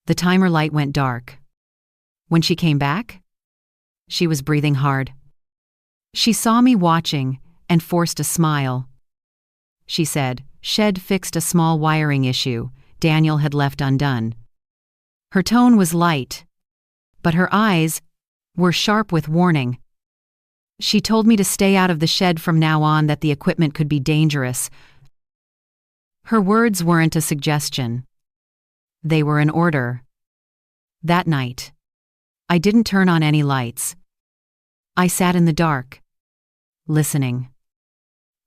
the timer light went dark. When she came back, she was breathing hard. She saw me watching and forced a smile. She said, "Shed fixed a small wiring issue Daniel had left undone." Her tone was light, but her eyes were sharp with warning. She told me to stay out of the shed from now on, that the equipment could be dangerous. Her words weren't a suggestion. They were an order. That night, I didn't turn on any lights. I sat in the dark, listening.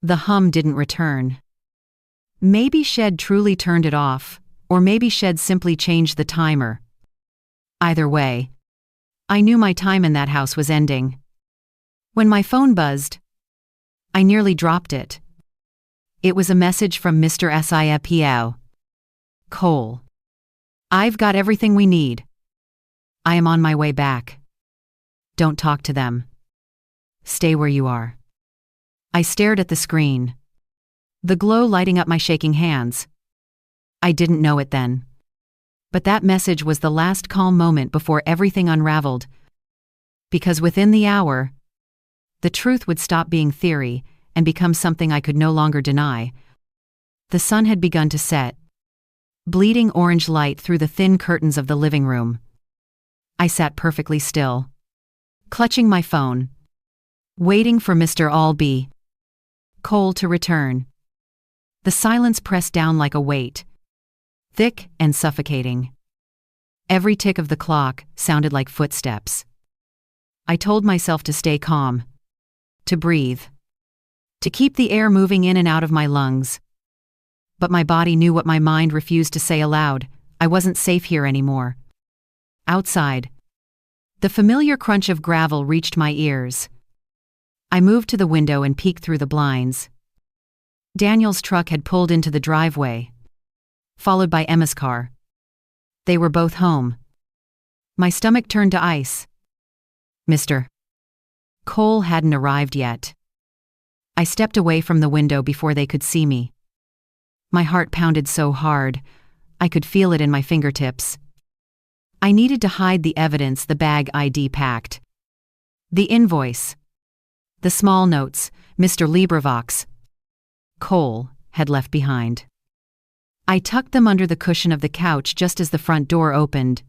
The hum didn't return. Maybe Shed truly turned it off, or maybe Shed simply changed the timer. Either way, I knew my time in that house was ending. When my phone buzzed, I nearly dropped it. It was a message from Mr. Siepl. Cole. "I've got everything we need. I am on my way back. Don't talk to them. Stay where you are." I stared at the screen, the glow lighting up my shaking hands. I didn't know it then, but that message was the last calm moment before everything unraveled. Because within the hour, the truth would stop being theory and become something I could no longer deny. The sun had begun to set, bleeding orange light through the thin curtains of the living room. I sat perfectly still, clutching my phone, waiting for Mr. Albee Cole to return. The silence pressed down like a weight, thick and suffocating. Every tick of the clock sounded like footsteps. I told myself to stay calm, to breathe, to keep the air moving in and out of my lungs. But my body knew what my mind refused to say aloud. I wasn't safe here anymore. Outside, the familiar crunch of gravel reached my ears. I moved to the window and peeked through the blinds. Daniel's truck had pulled into the driveway, followed by Emma's car. They were both home. My stomach turned to ice. Mr. Cole hadn't arrived yet. I stepped away from the window before they could see me. My heart pounded so hard, I could feel it in my fingertips. I needed to hide the evidence the bag ID packed. The invoice. The small notes Mr. LibreVox Cole had left behind. I tucked them under the cushion of the couch just as the front door opened.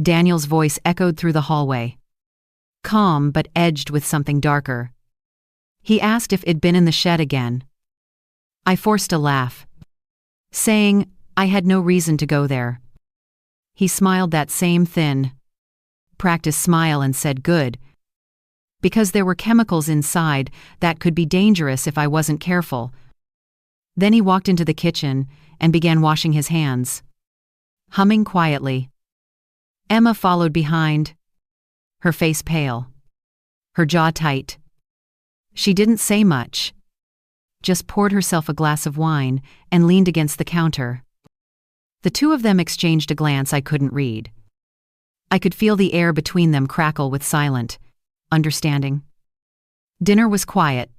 Daniel's voice echoed through the hallway, calm but edged with something darker. He asked if it'd been in the shed again. I forced a laugh, saying I had no reason to go there. He smiled that same thin, practiced smile and said, "Good. Because there were chemicals inside that could be dangerous if I wasn't careful." Then he walked into the kitchen and began washing his hands, humming quietly. Emma followed behind, her face pale, her jaw tight. She didn't say much, just poured herself a glass of wine and leaned against the counter. The two of them exchanged a glance I couldn't read. I could feel the air between them crackle with silent understanding. Dinner was quiet.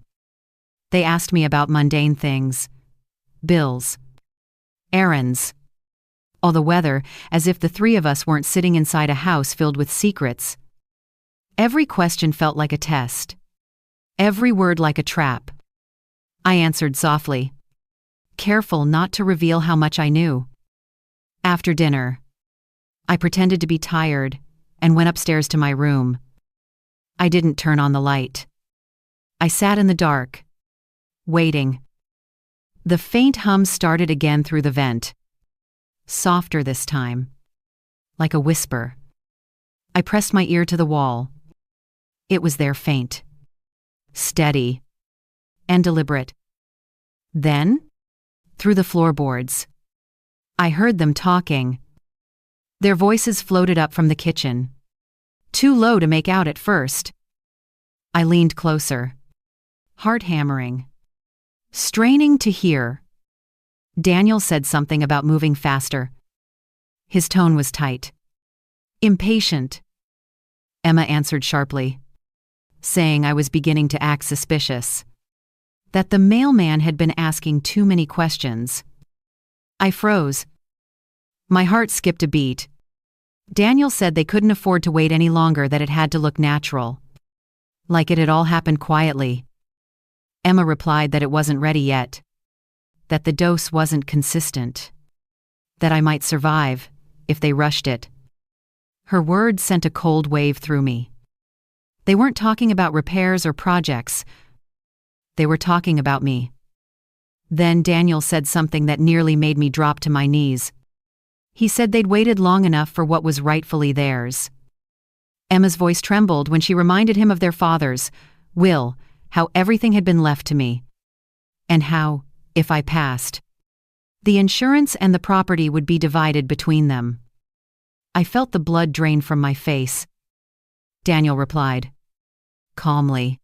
They asked me about mundane things, bills, errands, all the weather, as if the three of us weren't sitting inside a house filled with secrets. Every question felt like a test, every word like a trap. I answered softly, careful not to reveal how much I knew. After dinner, I pretended to be tired and went upstairs to my room. I didn't turn on the light. I sat in the dark, waiting. The faint hum started again through the vent. Softer this time, like a whisper. I pressed my ear to the wall. It was there, faint, steady, and deliberate. Then, through the floorboards, I heard them talking. Their voices floated up from the kitchen, too low to make out at first. I leaned closer, heart hammering, straining to hear. Daniel said something about moving faster. His tone was tight, impatient. Emma answered sharply, saying I was beginning to act suspicious, that the mailman had been asking too many questions. I froze. My heart skipped a beat. Daniel said they couldn't afford to wait any longer, that it had to look natural, like it had all happened quietly. Emma replied that it wasn't ready yet, that the dose wasn't consistent, that I might survive if they rushed it. Her words sent a cold wave through me. They weren't talking about repairs or projects. They were talking about me. Then Daniel said something that nearly made me drop to my knees. He said they'd waited long enough for what was rightfully theirs. Emma's voice trembled when she reminded him of their father's will, how everything had been left to me, and how, if I passed, the insurance and the property would be divided between them. I felt the blood drain from my face. Daniel replied, calmly,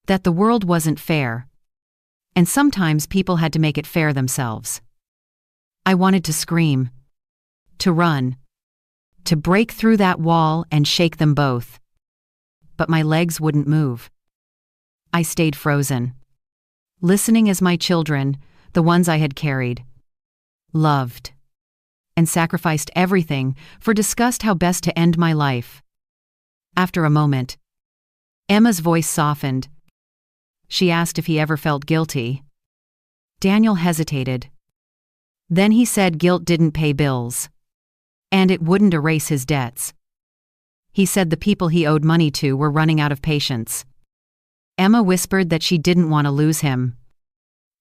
that the world wasn't fair, and sometimes people had to make it fair themselves. I wanted to scream, to run, to break through that wall and shake them both. But my legs wouldn't move. I stayed frozen, listening as my children, the ones I had carried, loved, and sacrificed everything for, discussed how best to end my life. After a moment, Emma's voice softened. She asked if he ever felt guilty. Daniel hesitated. Then he said guilt didn't pay bills, and it wouldn't erase his debts. He said the people he owed money to were running out of patience. Emma whispered that she didn't want to lose him,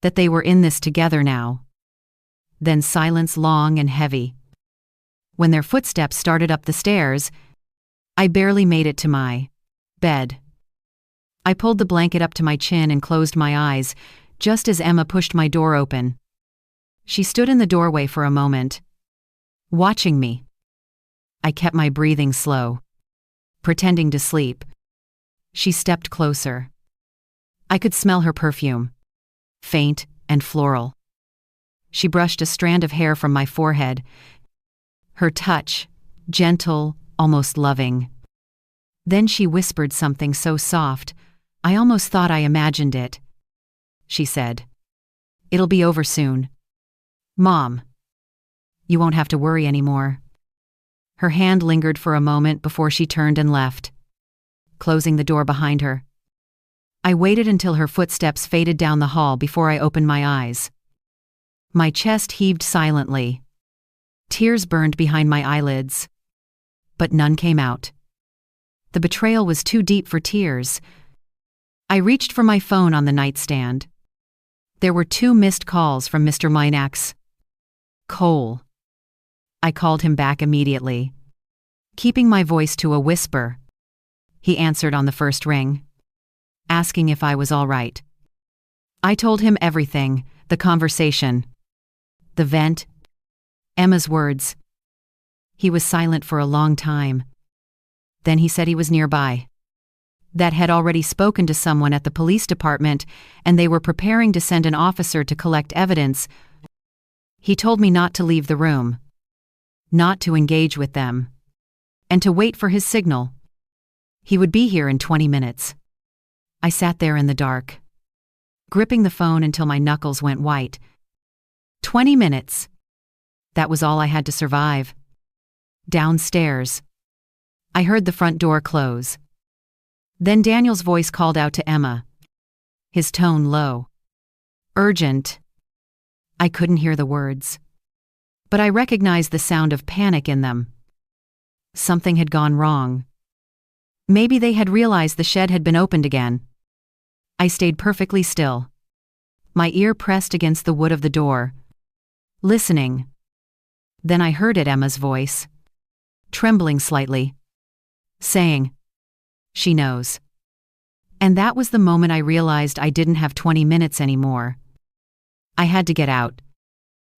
that they were in this together now. Then silence, long and heavy. When their footsteps started up the stairs, I barely made it to my bed. I pulled the blanket up to my chin and closed my eyes, just as Emma pushed my door open. She stood in the doorway for a moment, watching me. I kept my breathing slow, pretending to sleep. She stepped closer. I could smell her perfume, faint and floral. She brushed a strand of hair from my forehead, her touch, gentle, almost loving. Then she whispered something so soft, I almost thought I imagined it. She said, "It'll be over soon. Mom, you won't have to worry anymore." Her hand lingered for a moment before she turned and left, closing the door behind her. I waited until her footsteps faded down the hall before I opened my eyes. My chest heaved silently. Tears burned behind my eyelids, but none came out. The betrayal was too deep for tears. I reached for my phone on the nightstand. There were 2 missed calls from Mr. Minax. Cole. I called him back immediately, keeping my voice to a whisper. He answered on the first ring, asking if I was all right. I told him everything, the conversation, the vent, Emma's words. He was silent for a long time. Then he said he was nearby. That had already spoken to someone at the police department, and they were preparing to send an officer to collect evidence. He told me not to leave the room, not to engage with them, and to wait for his signal. He would be here in 20 minutes. I sat there in the dark, gripping the phone until my knuckles went white. 20 minutes. That was all I had to survive. Downstairs, I heard the front door close. Then Daniel's voice called out to Emma, his tone low. Urgent. I couldn't hear the words, but I recognized the sound of panic in them. Something had gone wrong. Maybe they had realized the shed had been opened again. I stayed perfectly still, my ear pressed against the wood of the door, listening. Then I heard it, Emma's voice, trembling slightly, saying, "She knows." And that was the moment I realized I didn't have 20 minutes anymore. I had to get out.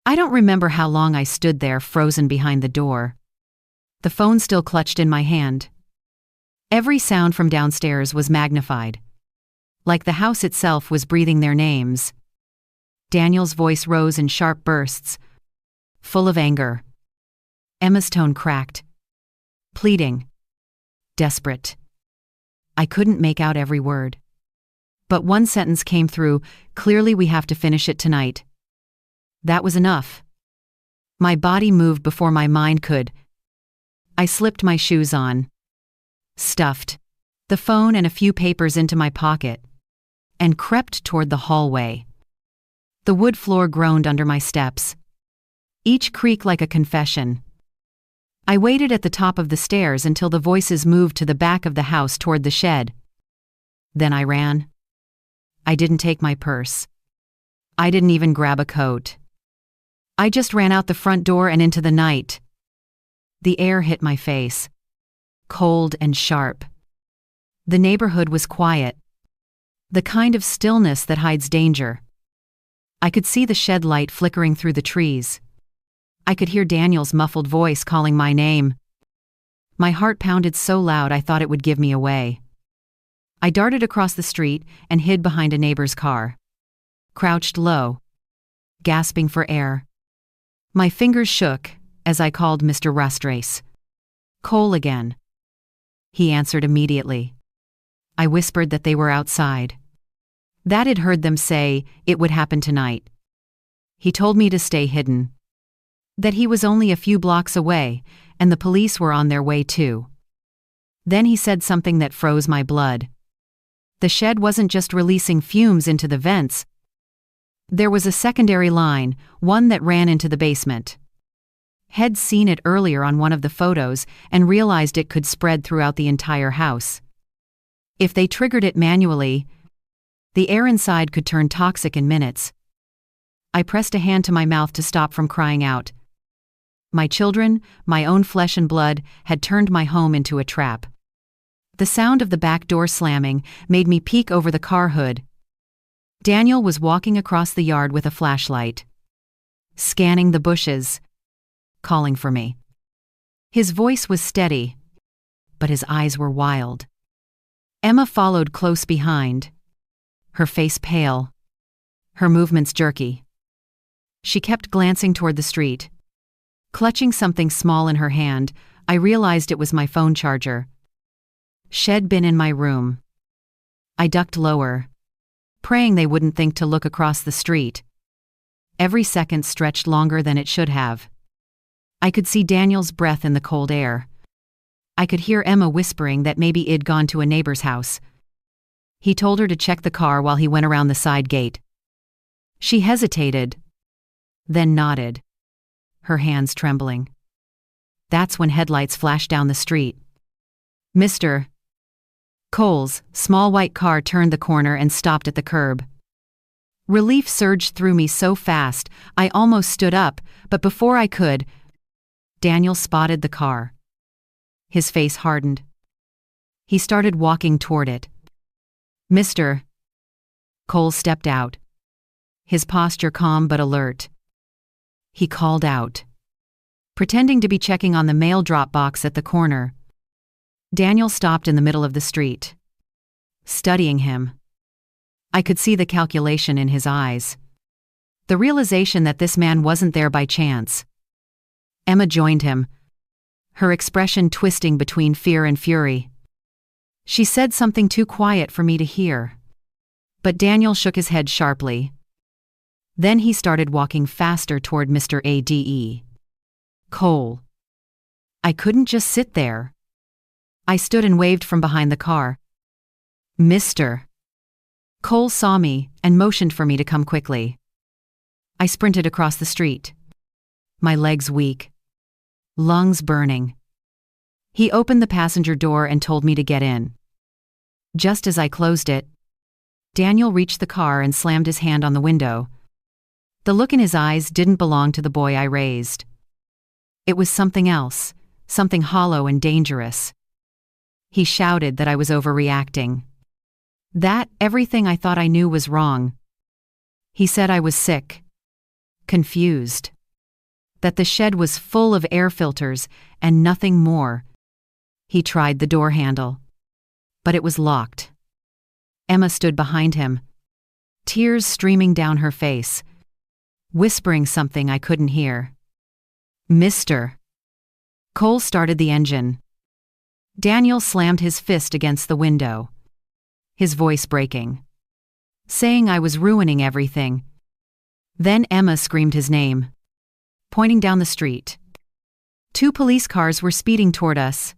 I don't remember how long I stood there frozen behind the door, the phone still clutched in my hand. Every sound from downstairs was magnified, like the house itself was breathing their names. Daniel's voice rose in sharp bursts, full of anger. Emma's tone cracked, pleading, desperate. I couldn't make out every word, but one sentence came through clearly: "We have to finish it tonight." That was enough. My body moved before my mind could. I slipped my shoes on, stuffed the phone and a few papers into my pocket, and crept toward the hallway. The wood floor groaned under my steps, each creak like a confession. I waited at the top of the stairs until the voices moved to the back of the house toward the shed. Then I ran. I didn't take my purse. I didn't even grab a coat. I just ran out the front door and into the night. The air hit my face, cold and sharp. The neighborhood was quiet, the kind of stillness that hides danger. I could see the shed light flickering through the trees. I could hear Daniel's muffled voice calling my name. My heart pounded so loud I thought it would give me away. I darted across the street and hid behind a neighbor's car, crouched low, gasping for air. My fingers shook as I called Mr. Rustrace. "Cole again." He answered immediately. I whispered that they were outside. That had heard them say it would happen tonight. He told me to stay hidden, that he was only a few blocks away, and the police were on their way too. Then he said something that froze my blood. The shed wasn't just releasing fumes into the vents. There was a secondary line, one that ran into the basement. Had seen it earlier on one of the photos and realized it could spread throughout the entire house. If they triggered it manually, the air inside could turn toxic in minutes. I pressed a hand to my mouth to stop from crying out. My children, my own flesh and blood, had turned my home into a trap. The sound of the back door slamming made me peek over the car hood. Daniel was walking across the yard with a flashlight, scanning the bushes, calling for me. His voice was steady, but his eyes were wild. Emma followed close behind, her face pale, her movements jerky. She kept glancing toward the street. Clutching something small in her hand, I realized it was my phone charger. She'd been in my room. I ducked lower, praying they wouldn't think to look across the street. Every second stretched longer than it should have. I could see Daniel's breath in the cold air. I could hear Emma whispering that maybe I'd gone to a neighbor's house. He told her to check the car while he went around the side gate. She hesitated, then nodded, her hands trembling. That's when headlights flashed down the street. Mr. Cole's small white car turned the corner and stopped at the curb. Relief surged through me so fast, I almost stood up, but before I could, Daniel spotted the car. His face hardened. He started walking toward it. Mr. Cole stepped out, his posture calm but alert. He called out, pretending to be checking on the mail drop box at the corner. Daniel stopped in the middle of the street, studying him. I could see the calculation in his eyes. The realization that this man wasn't there by chance. Emma joined him, her expression twisting between fear and fury. She said something too quiet for me to hear. But Daniel shook his head sharply. Then he started walking faster toward Mr. Ade. Cole. I couldn't just sit there. I stood and waved from behind the car. Mr. Cole saw me and motioned for me to come quickly. I sprinted across the street. My legs weak. Lungs burning. He opened the passenger door and told me to get in. Just as I closed it, Daniel reached the car and slammed his hand on the window. The look in his eyes didn't belong to the boy I raised. It was something else, something hollow and dangerous. He shouted that I was overreacting. That everything I thought I knew was wrong. He said I was sick, confused, that the shed was full of air filters and nothing more. He tried the door handle, but it was locked. Emma stood behind him, tears streaming down her face, whispering something I couldn't hear. Mr. Cole started the engine. Daniel slammed his fist against the window, his voice breaking, saying I was ruining everything. Then Emma screamed his name, pointing down the street. 2 police cars were speeding toward us,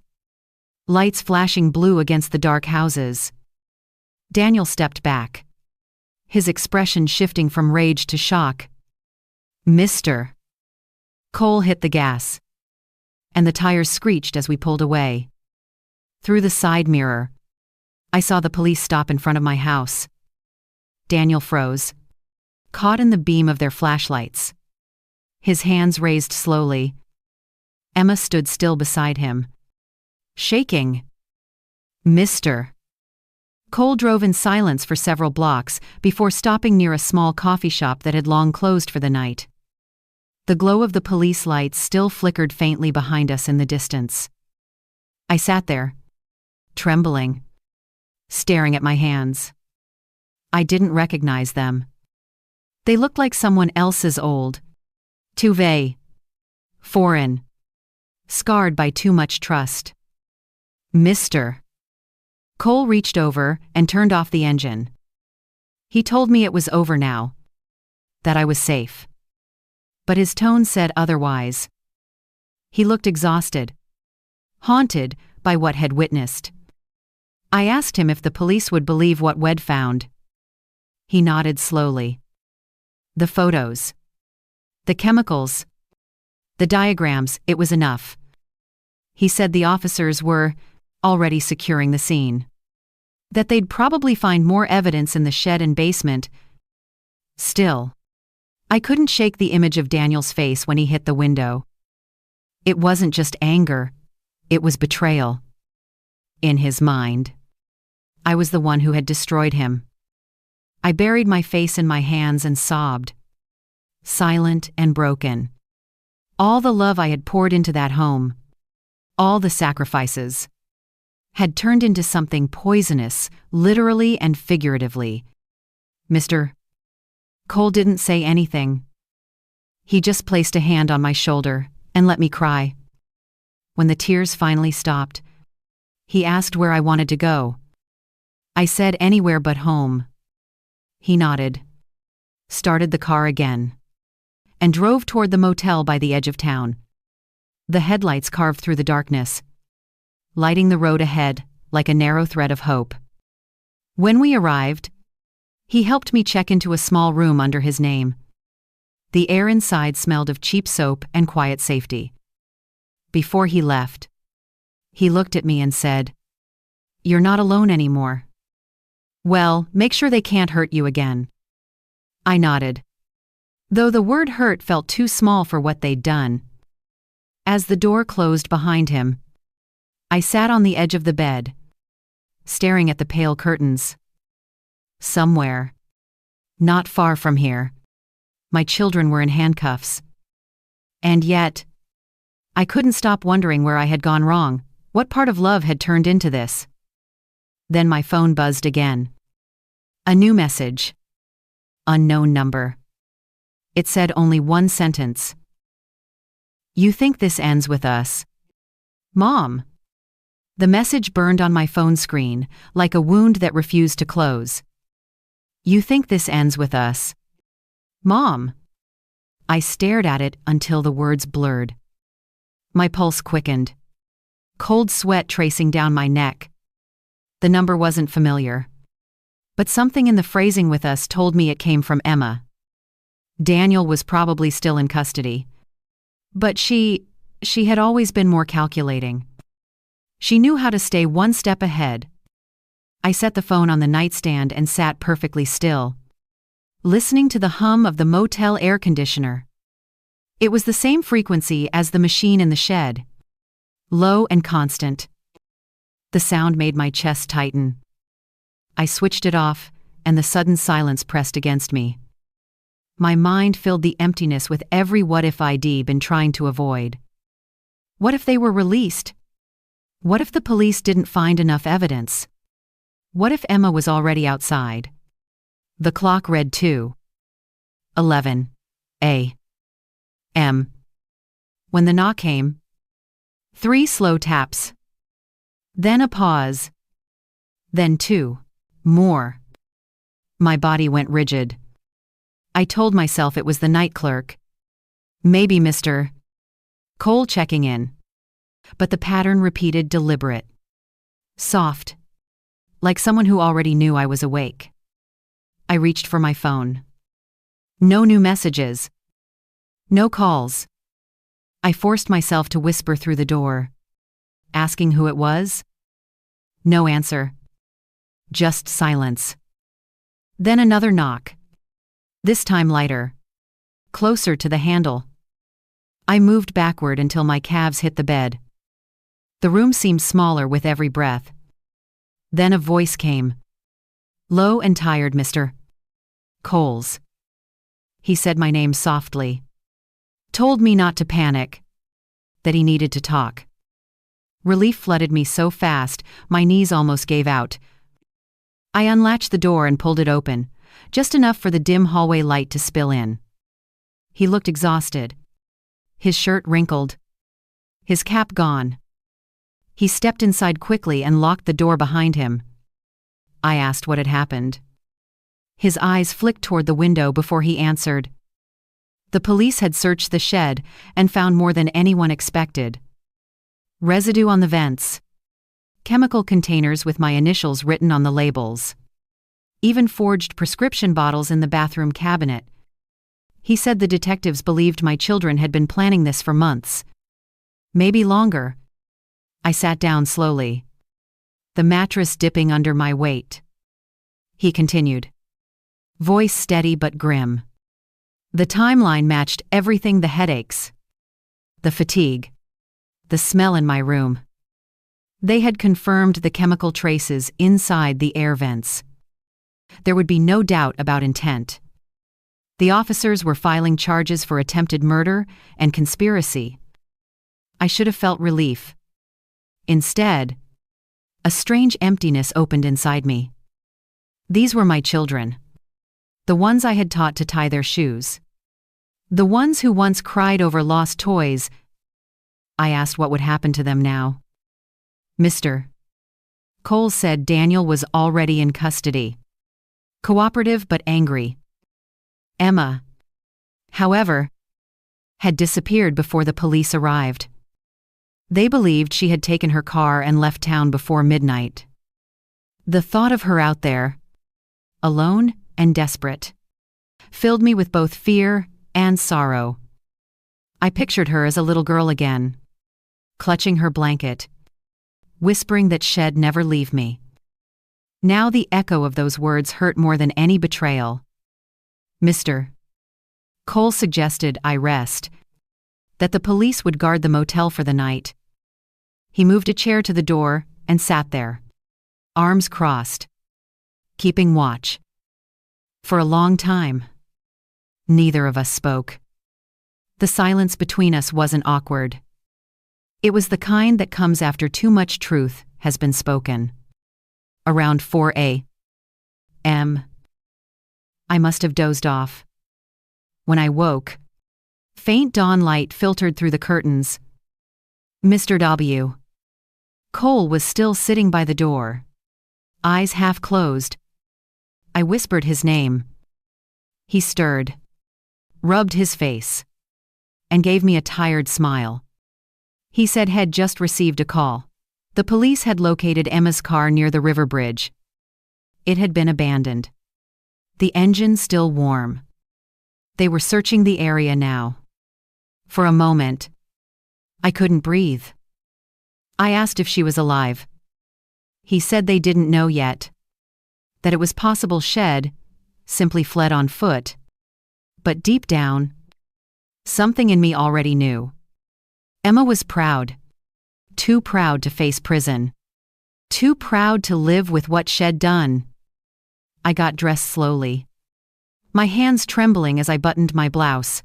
lights flashing blue against the dark houses. Daniel stepped back, his expression shifting from rage to shock. Mr. Cole hit the gas, and the tires screeched as we pulled away. Through the side mirror, I saw the police stop in front of my house. Daniel froze, caught in the beam of their flashlights. His hands raised slowly. Emma stood still beside him, shaking. Mr. Cole drove in silence for several blocks before stopping near a small coffee shop that had long closed for the night. The glow of the police lights still flickered faintly behind us in the distance. I sat there, trembling, staring at my hands. I didn't recognize them. They looked like someone else's old, too vague, foreign, scarred by too much trust. Mr. Cole reached over and turned off the engine. He told me it was over now, that I was safe. But his tone said otherwise. He looked exhausted, haunted by what had witnessed. I asked him if the police would believe what we'd found. He nodded slowly. The photos, the chemicals, the diagrams, it was enough. He said the officers were already securing the scene, that they'd probably find more evidence in the shed and basement. Still, I couldn't shake the image of Daniel's face when he hit the window. It wasn't just anger, it was betrayal. In his mind, I was the one who had destroyed him. I buried my face in my hands and sobbed, silent and broken. All the love I had poured into that home, all the sacrifices, had turned into something poisonous, literally and figuratively. Mr. Cole didn't say anything. He just placed a hand on my shoulder and let me cry. When the tears finally stopped, he asked where I wanted to go. I said anywhere but home. He nodded, started the car again, and drove toward the motel by the edge of town. The headlights carved through the darkness, lighting the road ahead like a narrow thread of hope. When we arrived, he helped me check into a small room under his name. The air inside smelled of cheap soap and quiet safety. Before he left, he looked at me and said, "You're not alone anymore. Well, make sure they can't hurt you again." I nodded, though the word hurt felt too small for what they'd done. As the door closed behind him, I sat on the edge of the bed, staring at the pale curtains. Somewhere, not far from here, my children were in handcuffs. And yet, I couldn't stop wondering where I had gone wrong, what part of love had turned into this. Then my phone buzzed again. A new message. Unknown number. It said only one sentence. You think this ends with us? Mom. The message burned on my phone screen, like a wound that refused to close. You think this ends with us? Mom. I stared at it until the words blurred. My pulse quickened. Cold sweat tracing down my neck. The number wasn't familiar. But something in the phrasing with us told me it came from Emma. Daniel was probably still in custody. But she had always been more calculating. She knew how to stay one step ahead. I set the phone on the nightstand and sat perfectly still, listening to the hum of the motel air conditioner. It was the same frequency as the machine in the shed. Low and constant. The sound made my chest tighten. I switched it off, and the sudden silence pressed against me. My mind filled the emptiness with every what-if I'd been trying to avoid. What if they were released? What if the police didn't find enough evidence? What if Emma was already outside? The clock read 2:11 a.m. When the knock came, 3 slow taps. Then a pause. Then 2 more. My body went rigid. I told myself it was the night clerk. Maybe Mr. Cole checking in. But the pattern repeated, deliberate. Soft. Like someone who already knew I was awake. I reached for my phone. No new messages. No calls. I forced myself to whisper through the door. Asking who it was? No answer. Just silence. Then another knock. This time lighter. Closer to the handle. I moved backward until my calves hit the bed. The room seemed smaller with every breath. Then a voice came. Low and tired, Mr. Coles. He said my name softly. Told me not to panic. That he needed to talk. Relief flooded me so fast, my knees almost gave out. I unlatched the door and pulled it open, just enough for the dim hallway light to spill in. He looked exhausted. His shirt wrinkled. His cap gone. He stepped inside quickly and locked the door behind him. I asked what had happened. His eyes flicked toward the window before he answered. The police had searched the shed and found more than anyone expected. Residue on the vents. Chemical containers with my initials written on the labels. Even forged prescription bottles in the bathroom cabinet. He said the detectives believed my children had been planning this for months. Maybe longer. I sat down slowly. The mattress dipping under my weight. He continued. Voice steady but grim. The timeline matched everything: the headaches, the fatigue, the smell in my room. They had confirmed the chemical traces inside the air vents. There would be no doubt about intent. The officers were filing charges for attempted murder and conspiracy. I should have felt relief. Instead, a strange emptiness opened inside me. These were my children. The ones I had taught to tie their shoes. The ones who once cried over lost toys. I asked what would happen to them now. Mr. Cole said Daniel was already in custody. Cooperative but angry. Emma, however, had disappeared before the police arrived. They believed she had taken her car and left town before midnight. The thought of her out there, alone and desperate, filled me with both fear and sorrow. I pictured her as a little girl again, clutching her blanket, whispering that she'd never leave me. Now the echo of those words hurt more than any betrayal. Mr. Cole suggested I rest, that the police would guard the motel for the night. He moved a chair to the door and sat there, arms crossed, keeping watch. For a long time, neither of us spoke. The silence between us wasn't awkward. It was the kind that comes after too much truth has been spoken. Around 4 a.m. I must have dozed off. When I woke, faint dawn light filtered through the curtains. Mr. W. Cole was still sitting by the door, eyes half closed. I whispered his name. He stirred, rubbed his face, and gave me a tired smile. He said he'd just received a call. The police had located Emma's car near the river bridge. It had been abandoned. The engine still warm. They were searching the area now. For a moment, I couldn't breathe. I asked if she was alive. He said they didn't know yet, that it was possible she'd simply fled on foot. But deep down, something in me already knew. Emma was proud. Too proud to face prison. Too proud to live with what she'd done. I got dressed slowly, my hands trembling as I buttoned my blouse.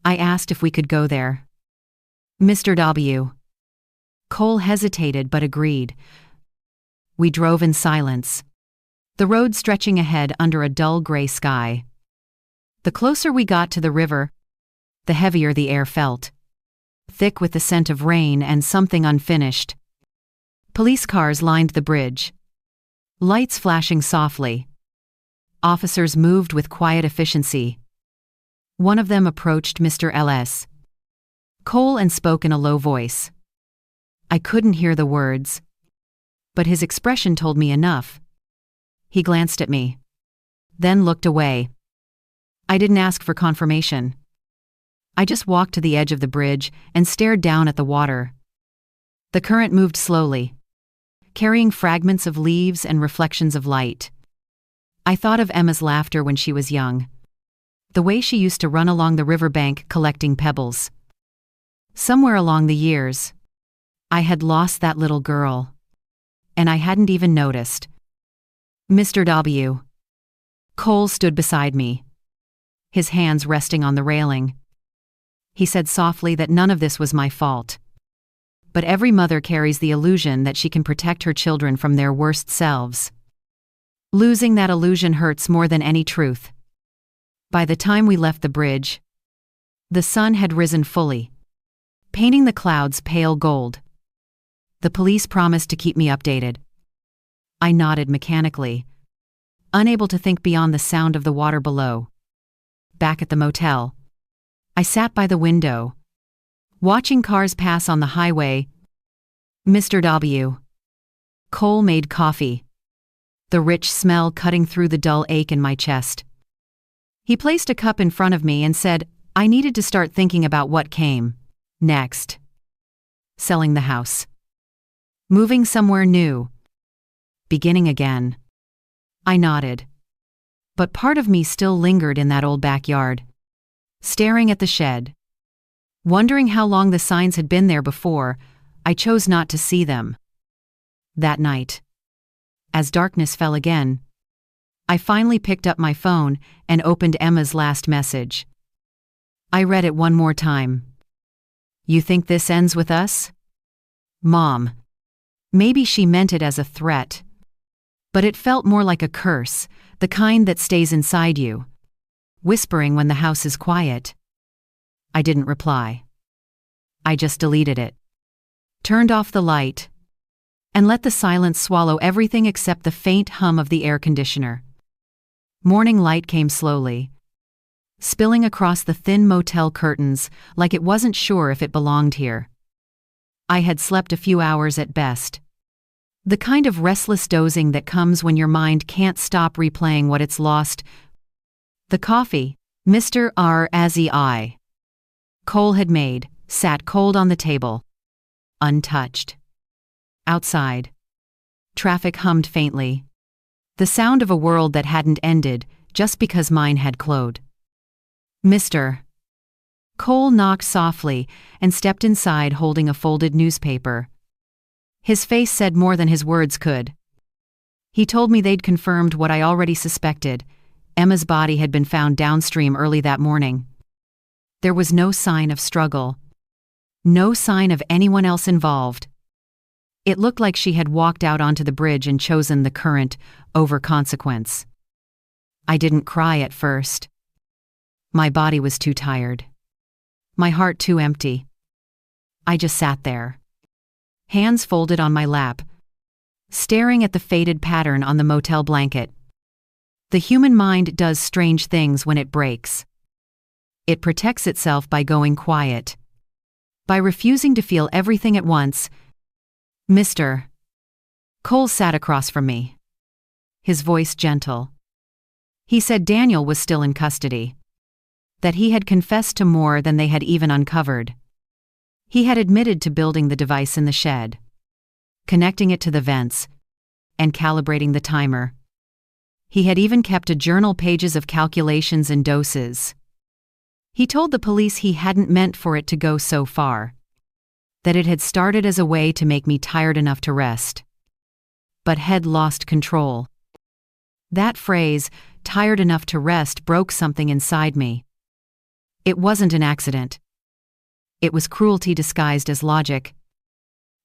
I asked if we could go there. Mr. W. Cole hesitated but agreed. We drove in silence, the road stretching ahead under a dull gray sky. The closer we got to the river, the heavier the air felt, thick with the scent of rain and something unfinished. Police cars lined the bridge, lights flashing softly. Officers moved with quiet efficiency. One of them approached Mr. L.S. Cole and spoke in a low voice. I couldn't hear the words, but his expression told me enough. He glanced at me, then looked away. I didn't ask for confirmation. I just walked to the edge of the bridge and stared down at the water. The current moved slowly, carrying fragments of leaves and reflections of light. I thought of Emma's laughter when she was young, the way she used to run along the riverbank collecting pebbles. Somewhere along the years, I had lost that little girl, and I hadn't even noticed. Mr. W. Cole stood beside me, his hands resting on the railing. He said softly that none of this was my fault. But every mother carries the illusion that she can protect her children from their worst selves. Losing that illusion hurts more than any truth. By the time we left the bridge, the sun had risen fully, painting the clouds pale gold. The police promised to keep me updated. I nodded mechanically, unable to think beyond the sound of the water below. Back at the motel, I sat by the window, watching cars pass on the highway. Mr. W. Cole made coffee, the rich smell cutting through the dull ache in my chest. He placed a cup in front of me and said I needed to start thinking about what came next. Selling the house. Moving somewhere new. Beginning again. I nodded. But part of me still lingered in that old backyard, staring at the shed. Wondering how long the signs had been there before, I chose not to see them. That night, as darkness fell again, I finally picked up my phone and opened Emma's last message. I read it one more time. You think this ends with us? Mom. Maybe she meant it as a threat, but it felt more like a curse, the kind that stays inside you, whispering when the house is quiet. I didn't reply. I just deleted it, turned off the light, and let the silence swallow everything except the faint hum of the air conditioner. Morning light came slowly, spilling across the thin motel curtains like it wasn't sure if it belonged here. I had slept a few hours at best. The kind of restless dozing that comes when your mind can't stop replaying what it's lost. The coffee, Mr. R.A.Z.I. Cole had made, sat cold on the table, untouched. Outside, traffic hummed faintly, the sound of a world that hadn't ended just because mine had closed. Mr. Cole knocked softly and stepped inside holding a folded newspaper. His face said more than his words could. He told me they'd confirmed what I already suspected. Emma's body had been found downstream early that morning. There was no sign of struggle, No sign of anyone else involved. It looked like she had walked out onto the bridge and chosen the current over consequence. I didn't cry at first. My body was too tired. My heart too empty. I just sat there, hands folded on my lap, staring at the faded pattern on the motel blanket. The human mind does strange things when it breaks. It protects itself by going quiet, by refusing to feel everything at once. Mr. Cole sat across from me, his voice gentle. He said Daniel was still in custody, that he had confessed to more than they had even uncovered. He had admitted to building the device in the shed, connecting it to the vents, and calibrating the timer. He had even kept a journal, pages of calculations and doses. He told the police he hadn't meant for it to go so far, that it had started as a way to make me tired enough to rest, but had lost control. That phrase, tired enough to rest, broke something inside me. It wasn't an accident. It was cruelty disguised as logic.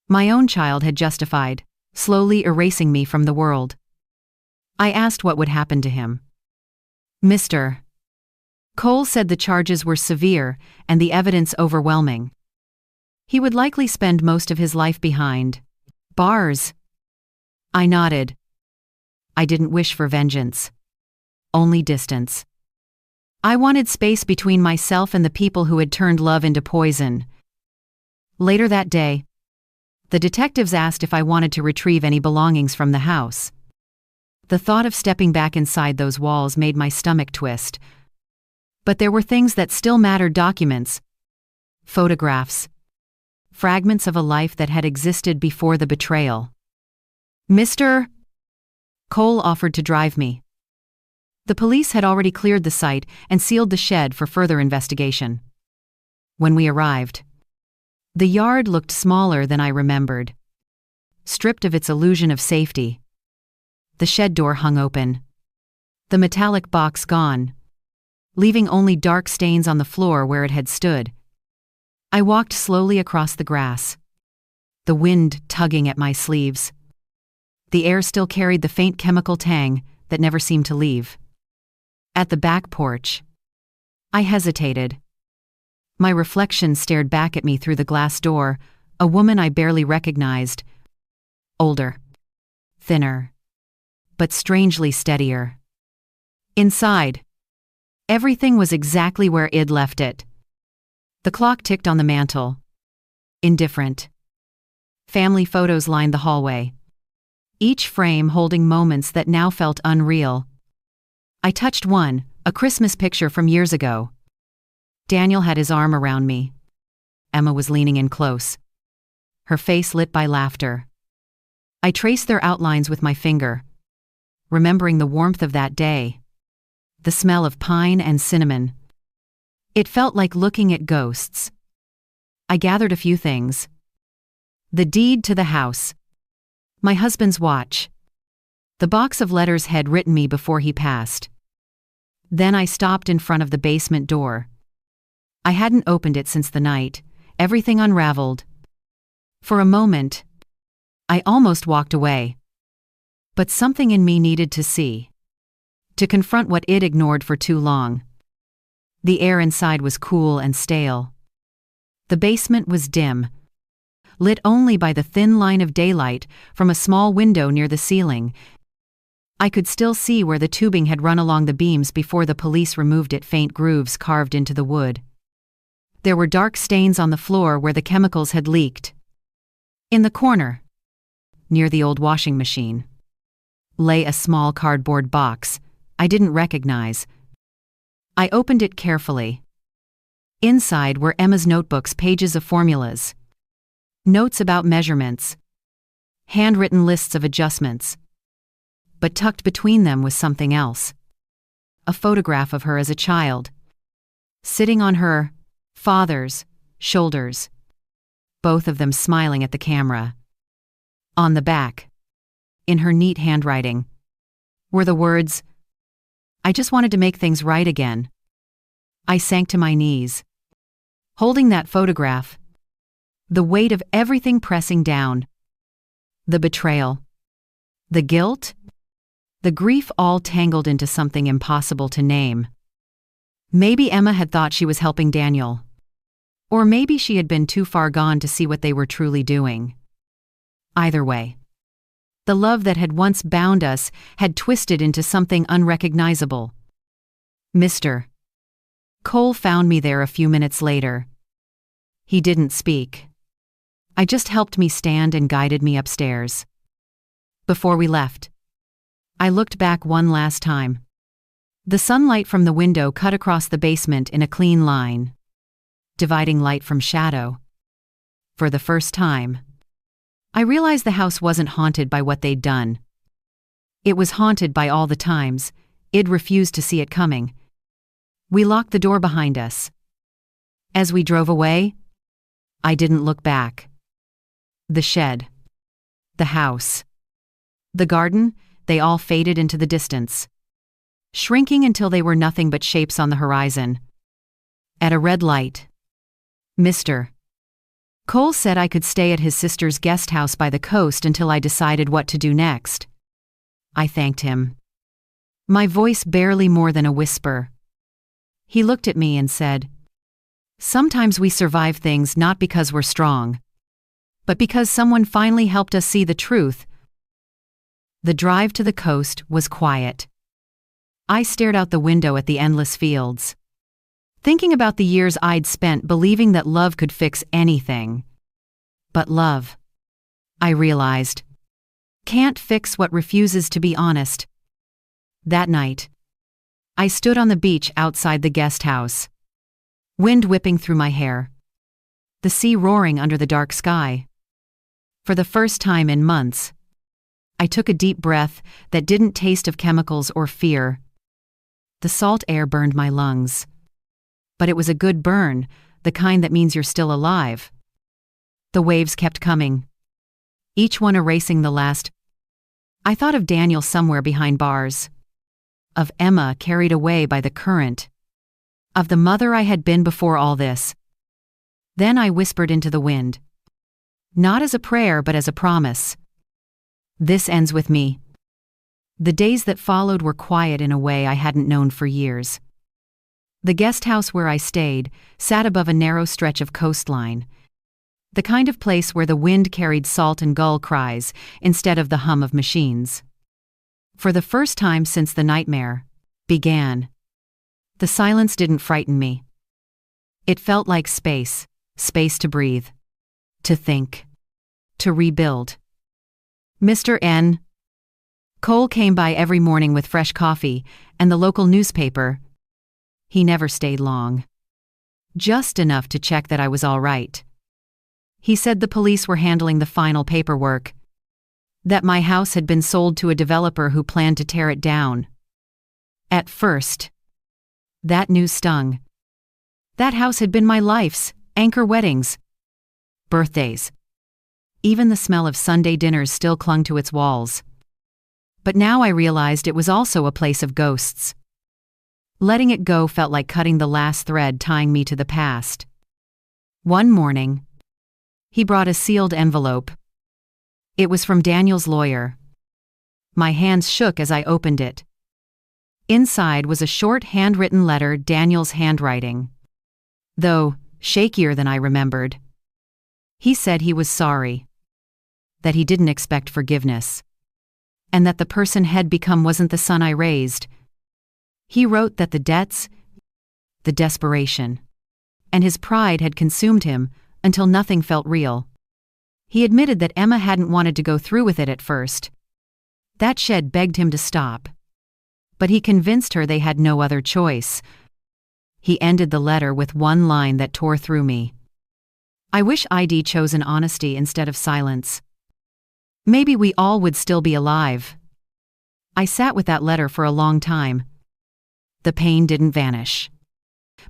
My own child had justified, slowly erasing me from the world. I asked what would happen to him. Mr. Cole said the charges were severe and the evidence overwhelming. He would likely spend most of his life behind bars. I nodded. I didn't wish for vengeance, only distance. I wanted space between myself and the people who had turned love into poison. Later that day, the detectives asked if I wanted to retrieve any belongings from the house. The thought of stepping back inside those walls made my stomach twist. But there were things that still mattered: documents, photographs, fragments of a life that had existed before the betrayal. Mr. Cole offered to drive me. The police had already cleared the site and sealed the shed for further investigation. When we arrived, the yard looked smaller than I remembered, stripped of its illusion of safety. The shed door hung open, the metallic box gone, leaving only dark stains on the floor where it had stood. I walked slowly across the grass, the wind tugging at my sleeves. The air still carried the faint chemical tang that never seemed to leave. At the back porch, I hesitated. My reflection stared back at me through the glass door, a woman I barely recognized. Older, thinner, but strangely steadier. Inside, everything was exactly where I'd left it. The clock ticked on the mantel, indifferent. Family photos lined the hallway, each frame holding moments that now felt unreal. I touched one, a Christmas picture from years ago. Daniel had his arm around me. Emma was leaning in close, her face lit by laughter. I traced their outlines with my finger, remembering the warmth of that day, the smell of pine and cinnamon. It felt like looking at ghosts. I gathered a few things. The deed to the house, my husband's watch, the box of letters had written me before he passed. Then I stopped in front of the basement door. I hadn't opened it since the night. Everything unraveled. For a moment, I almost walked away. But something in me needed to see, to confront what it ignored for too long. The air inside was cool and stale. The basement was dim, lit only by the thin line of daylight from a small window near the ceiling. I could still see where the tubing had run along the beams before the police removed it, faint grooves carved into the wood. There were dark stains on the floor where the chemicals had leaked. In the corner, near the old washing machine, lay a small cardboard box I didn't recognize. I opened it carefully. Inside were Emma's notebooks, pages of formulas, notes about measurements, handwritten lists of adjustments. But tucked between them was something else. A photograph of her as a child, sitting on her father's shoulders, both of them smiling at the camera. On the back, in her neat handwriting, were the words, "I just wanted to make things right again." I sank to my knees. Holding that photograph, the weight of everything pressing down. The betrayal. The guilt. The grief all tangled into something impossible to name. Maybe Emma had thought she was helping Daniel. Or maybe she had been too far gone to see what they were truly doing. Either way, the love that had once bound us had twisted into something unrecognizable. Mr. Cole found me there a few minutes later. He didn't speak. I just helped me stand and guided me upstairs. Before we left, I looked back one last time. The sunlight from the window cut across the basement in a clean line, dividing light from shadow. For the first time, I realized the house wasn't haunted by what they'd done. It was haunted by all the times I'd refused to see it coming. We locked the door behind us. As we drove away, I didn't look back. The shed, the house, the garden, they all faded into the distance, shrinking until they were nothing but shapes on the horizon. At a red light, Mr. Cole said I could stay at his sister's guest house by the coast until I decided what to do next. I thanked him, my voice barely more than a whisper. He looked at me and said, "Sometimes we survive things not because we're strong, but because someone finally helped us see the truth." The drive to the coast was quiet. I stared out the window at the endless fields, thinking about the years I'd spent believing that love could fix anything. But love, I realized, can't fix what refuses to be honest. That night, I stood on the beach outside the guest house, wind whipping through my hair, the sea roaring under the dark sky. For the first time in months, I took a deep breath that didn't taste of chemicals or fear. The salt air burned my lungs. But it was a good burn, the kind that means you're still alive. The waves kept coming, each one erasing the last. I thought of Daniel somewhere behind bars, of Emma carried away by the current, of the mother I had been before all this. Then I whispered into the wind, not as a prayer but as a promise. This ends with me. The days that followed were quiet in a way I hadn't known for years. The guest house where I stayed sat above a narrow stretch of coastline, the kind of place where the wind carried salt and gull cries instead of the hum of machines. For the first time since the nightmare began, the silence didn't frighten me. It felt like space to breathe, to think, to rebuild. Mr. N. Cole came by every morning with fresh coffee and the local newspaper. He never stayed long. Just enough to check that I was all right. He said the police were handling the final paperwork, that my house had been sold to a developer who planned to tear it down. At first, that news stung. That house had been my life's anchor: weddings, birthdays. Even the smell of Sunday dinners still clung to its walls. But now I realized it was also a place of ghosts. Letting it go felt like cutting the last thread tying me to the past. One morning, he brought a sealed envelope. It was from Daniel's lawyer. My hands shook as I opened it. Inside was a short handwritten letter, Daniel's handwriting, though shakier than I remembered. He said he was sorry, that he didn't expect forgiveness, and that the person had become wasn't the son I raised. He wrote that the debts, the desperation, and his pride had consumed him until nothing felt real. He admitted that Emma hadn't wanted to go through with it at first. That shed begged him to stop, but he convinced her they had no other choice. He ended the letter with one line that tore through me. I wish I'd chosen honesty instead of silence. Maybe we all would still be alive. I sat with that letter for a long time. The pain didn't vanish,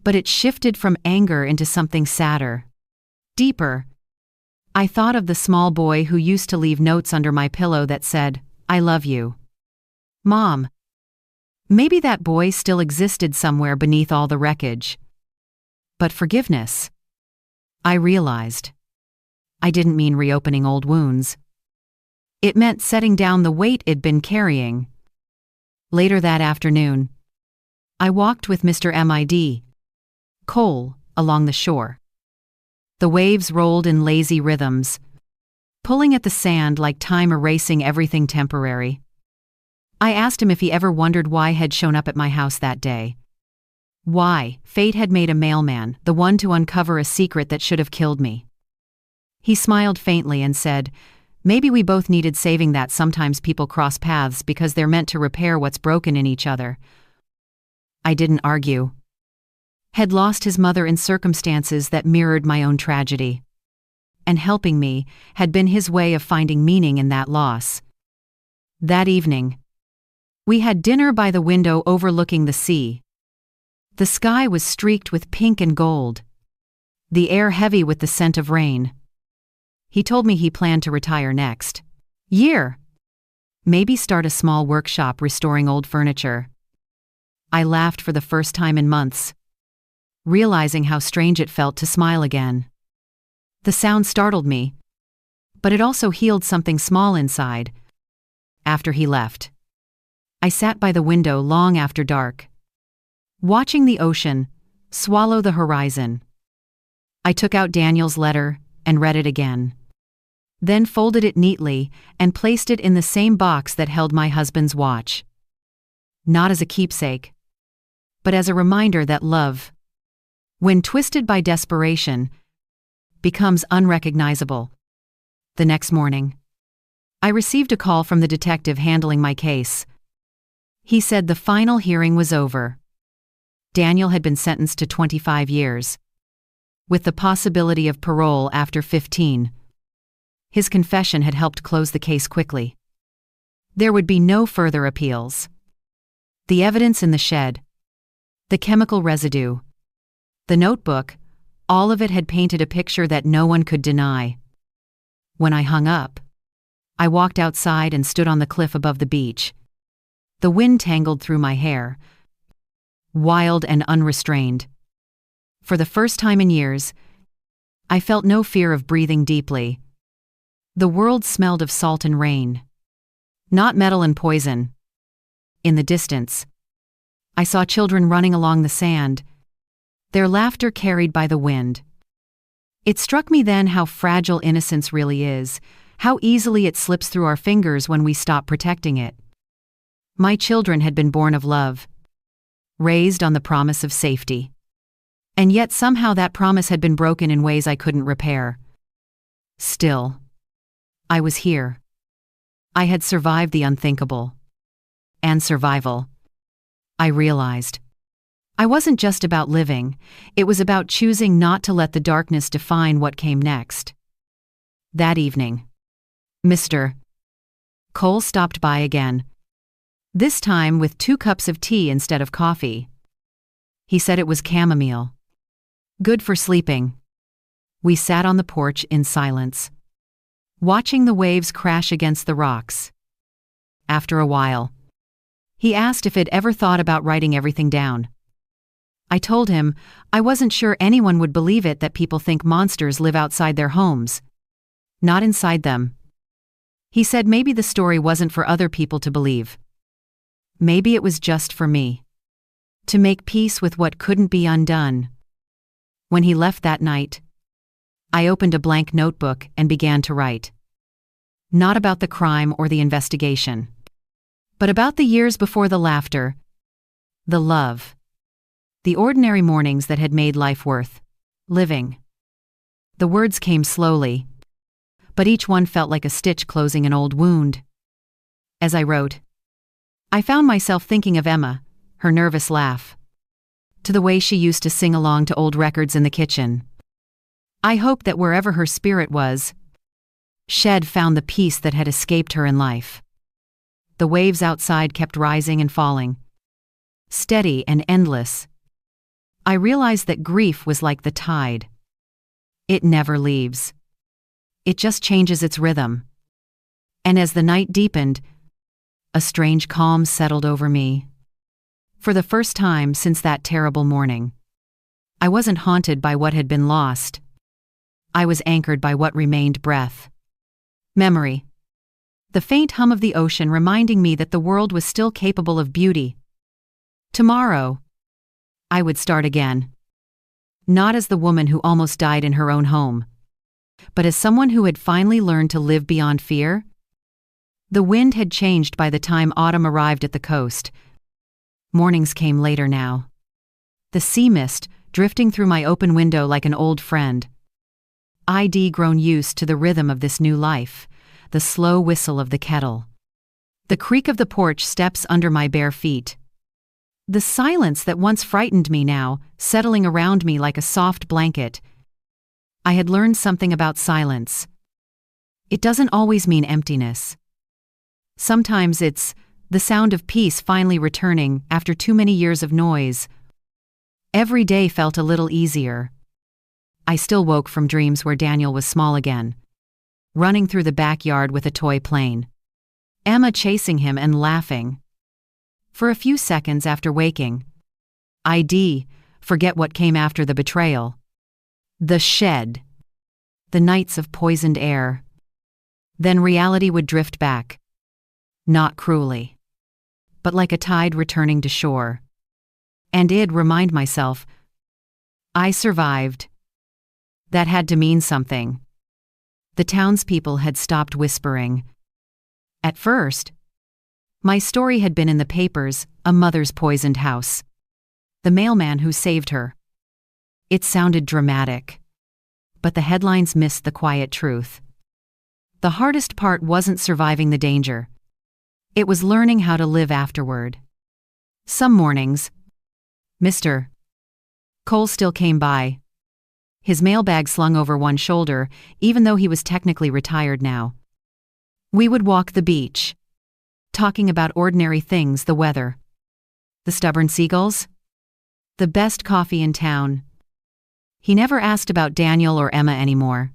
but it shifted from anger into something sadder, deeper. I thought of the small boy who used to leave notes under my pillow that said, "I love you, Mom." Maybe that boy still existed somewhere beneath all the wreckage. But forgiveness, I realized, I didn't mean reopening old wounds. It meant setting down the weight it'd been carrying. Later that afternoon, I walked with Mr. M.I.D. Cole along the shore. The waves rolled in lazy rhythms, pulling at the sand like time erasing everything temporary. I asked him if he ever wondered why I had shown up at my house that day. Why fate had made a mailman, the one to uncover a secret that should have killed me. He smiled faintly and said, "Maybe we both needed saving, that sometimes people cross paths because they're meant to repair what's broken in each other." I didn't argue. Had lost his mother in circumstances that mirrored my own tragedy. And helping me had been his way of finding meaning in that loss. That evening, we had dinner by the window overlooking the sea. The sky was streaked with pink and gold, the air heavy with the scent of rain. He told me he planned to retire next year. Maybe start a small workshop restoring old furniture. I laughed for the first time in months, realizing how strange it felt to smile again. The sound startled me, but it also healed something small inside. After he left, I sat by the window long after dark, watching the ocean swallow the horizon. I took out Daniel's letter and read it again, then folded it neatly and placed it in the same box that held my husband's watch. Not as a keepsake, but as a reminder that love, when twisted by desperation, becomes unrecognizable. The next morning, I received a call from the detective handling my case. He said the final hearing was over. Daniel had been sentenced to 25 years, with the possibility of parole after 15. His confession had helped close the case quickly. There would be no further appeals. The evidence in the shed, the chemical residue, the notebook, all of it had painted a picture that no one could deny. When I hung up, I walked outside and stood on the cliff above the beach. The wind tangled through my hair, wild and unrestrained. For the first time in years, I felt no fear of breathing deeply. The world smelled of salt and rain, not metal and poison. In the distance, I saw children running along the sand, their laughter carried by the wind. It struck me then how fragile innocence really is, how easily it slips through our fingers when we stop protecting it. My children had been born of love, raised on the promise of safety. And yet somehow that promise had been broken in ways I couldn't repair. Still, I was here. I had survived the unthinkable. And survival, I realized, I wasn't just about living, it was about choosing not to let the darkness define what came next. That evening, Mr. Cole stopped by again, this time with 2 cups of tea instead of coffee. He said it was chamomile, good for sleeping. We sat on the porch in silence, watching the waves crash against the rocks. After a while, he asked if I'd ever thought about writing everything down. I told him I wasn't sure anyone would believe it, that people think monsters live outside their homes, not inside them. He said maybe the story wasn't for other people to believe. Maybe it was just for me, to make peace with what couldn't be undone. When he left that night, I opened a blank notebook and began to write. Not about the crime or the investigation, but about the years before, the laughter, the love, the ordinary mornings that had made life worth living. The words came slowly, but each one felt like a stitch closing an old wound. As I wrote, I found myself thinking of Emma, her nervous laugh, to the way she used to sing along to old records in the kitchen. I hoped that wherever her spirit was, she'd found the peace that had escaped her in life. The waves outside kept rising and falling, steady and endless. I realized that grief was like the tide. It never leaves. It just changes its rhythm. And as the night deepened, a strange calm settled over me. For the first time since that terrible morning, I wasn't haunted by what had been lost. I was anchored by what remained breath. Memory. The faint hum of the ocean reminding me that the world was still capable of beauty. Tomorrow, I would start again. Not as the woman who almost died in her own home, but as someone who had finally learned to live beyond fear. The wind had changed by the time autumn arrived at the coast. Mornings came later now. The sea mist, drifting through my open window like an old friend. I'd grown used to the rhythm of this new life, the slow whistle of the kettle, the creak of the porch steps under my bare feet. The silence that once frightened me now, settling around me like a soft blanket. I had learned something about silence. It doesn't always mean emptiness. Sometimes it's the sound of peace finally returning after too many years of noise. Every day felt a little easier. I still woke from dreams where Daniel was small again, running through the backyard with a toy plane. Emma chasing him and laughing. For a few seconds after waking, I'd forget what came after the betrayal. The shed. The nights of poisoned air. Then reality would drift back. Not cruelly, but like a tide returning to shore. And I'd remind myself, I survived. That had to mean something. The townspeople had stopped whispering. At first, my story had been in the papers, a mother's poisoned house. The mailman who saved her. It sounded dramatic. But the headlines missed the quiet truth. The hardest part wasn't surviving the danger. It was learning how to live afterward. Some mornings, Mr. Cole still came by. His mailbag slung over one shoulder, even though he was technically retired now. We would walk the beach, talking about ordinary things, the weather, the stubborn seagulls, the best coffee in town. He never asked about Daniel or Emma anymore.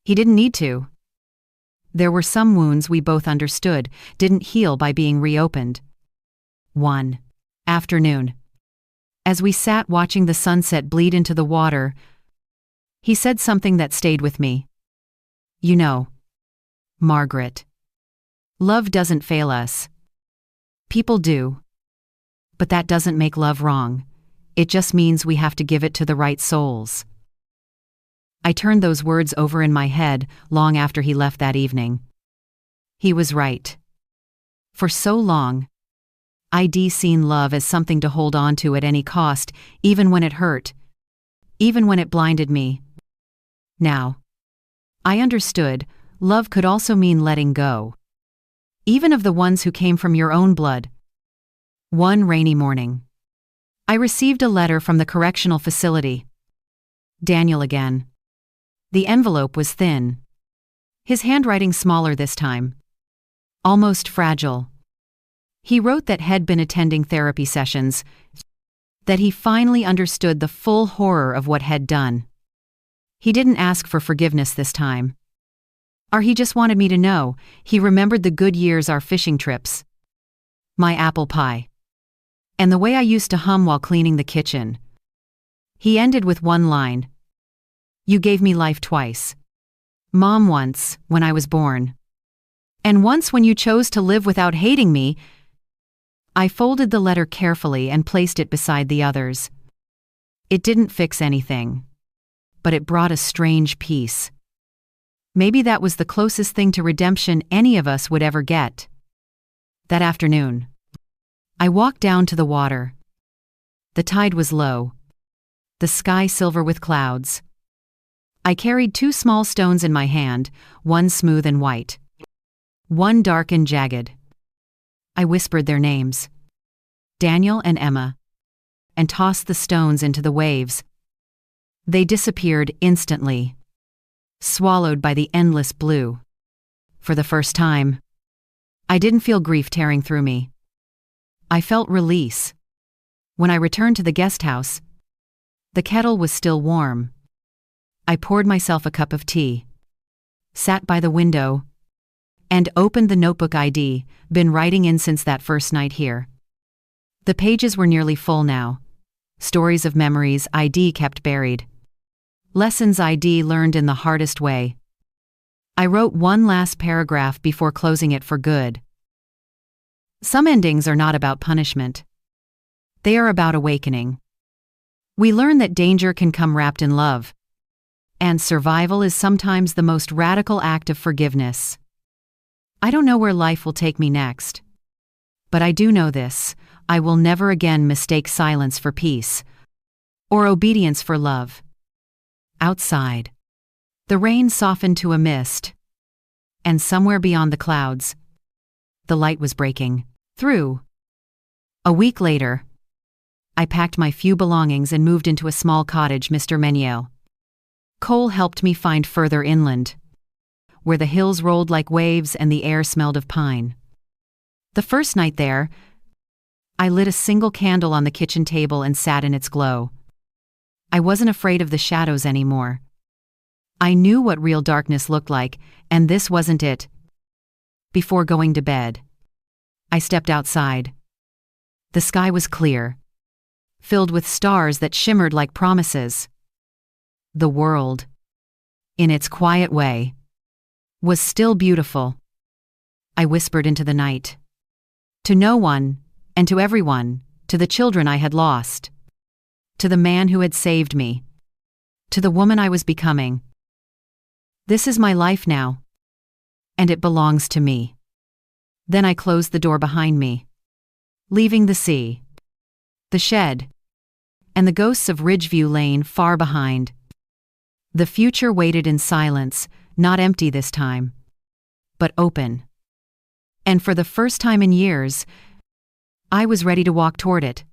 He didn't need to. There were some wounds we both understood didn't heal by being reopened. One afternoon, as we sat watching the sunset bleed into the water, he said something that stayed with me. You know, Margaret, love doesn't fail us. People do. But that doesn't make love wrong. It just means we have to give it to the right souls. I turned those words over in my head long after he left that evening. He was right. For so long, I'd seen love as something to hold on to at any cost, even when it hurt, even when it blinded me. Now, I understood love could also mean letting go, even of the ones who came from your own blood. One rainy morning, I received a letter from the correctional facility. Daniel again. The envelope was thin. His handwriting smaller this time. Almost fragile. He wrote that he'd been attending therapy sessions, that he finally understood the full horror of what he'd done. He didn't ask for forgiveness this time. Or he just wanted me to know he remembered the good years, our fishing trips, my apple pie, and the way I used to hum while cleaning the kitchen. He ended with one line. You gave me life twice. Mom once, when I was born. And once when you chose to live without hating me. I folded the letter carefully and placed it beside the others. It didn't fix anything, but it brought a strange peace. Maybe that was the closest thing to redemption any of us would ever get. That afternoon, I walked down to the water. The tide was low, the sky silver with clouds. I carried 2 small stones in my hand, one smooth and white, one dark and jagged. I whispered their names, Daniel and Emma, and tossed the stones into the waves. They disappeared instantly, swallowed by the endless blue. For the first time, I didn't feel grief tearing through me. I felt release. When I returned to the guest house, the kettle was still warm. I poured myself a cup of tea, sat by the window, and opened the notebook I'd been writing in since that first night here. The pages were nearly full now, stories of memories I'd kept buried. Lessons ID learned in the hardest way. I wrote one last paragraph before closing it for good. Some endings are not about punishment. They are about awakening. We learn that danger can come wrapped in love, and survival is sometimes the most radical act of forgiveness. I don't know where life will take me next. But I do know this: I will never again mistake silence for peace, or obedience for love. Outside, the rain softened to a mist, and somewhere beyond the clouds, the light was breaking through. A week later, I packed my few belongings and moved into a small cottage Mr. Meniel. Cole helped me find further inland, where the hills rolled like waves and the air smelled of pine. The first night there, I lit a single candle on the kitchen table and sat in its glow. I wasn't afraid of the shadows anymore. I knew what real darkness looked like, and this wasn't it. Before going to bed, I stepped outside. The sky was clear, filled with stars that shimmered like promises. The world, in its quiet way, was still beautiful. I whispered into the night. To no one, and to everyone, to the children I had lost, to the man who had saved me, to the woman I was becoming. This is my life now, and it belongs to me. Then I closed the door behind me, leaving the sea, the shed, and the ghosts of Ridgeview Lane far behind. The future waited in silence, not empty this time, but open. And for the first time in years, I was ready to walk toward it.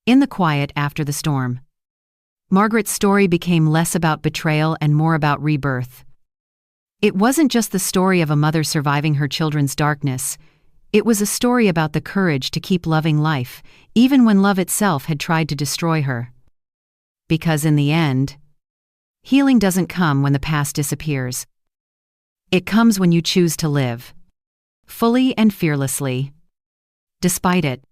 In the quiet after the storm, Margaret's story became less about betrayal and more about rebirth. It wasn't just the story of a mother surviving her children's darkness. It was a story about the courage to keep loving life, even when love itself had tried to destroy her. Because in the end, healing doesn't come when the past disappears. It comes when you choose to live, fully and fearlessly, despite it.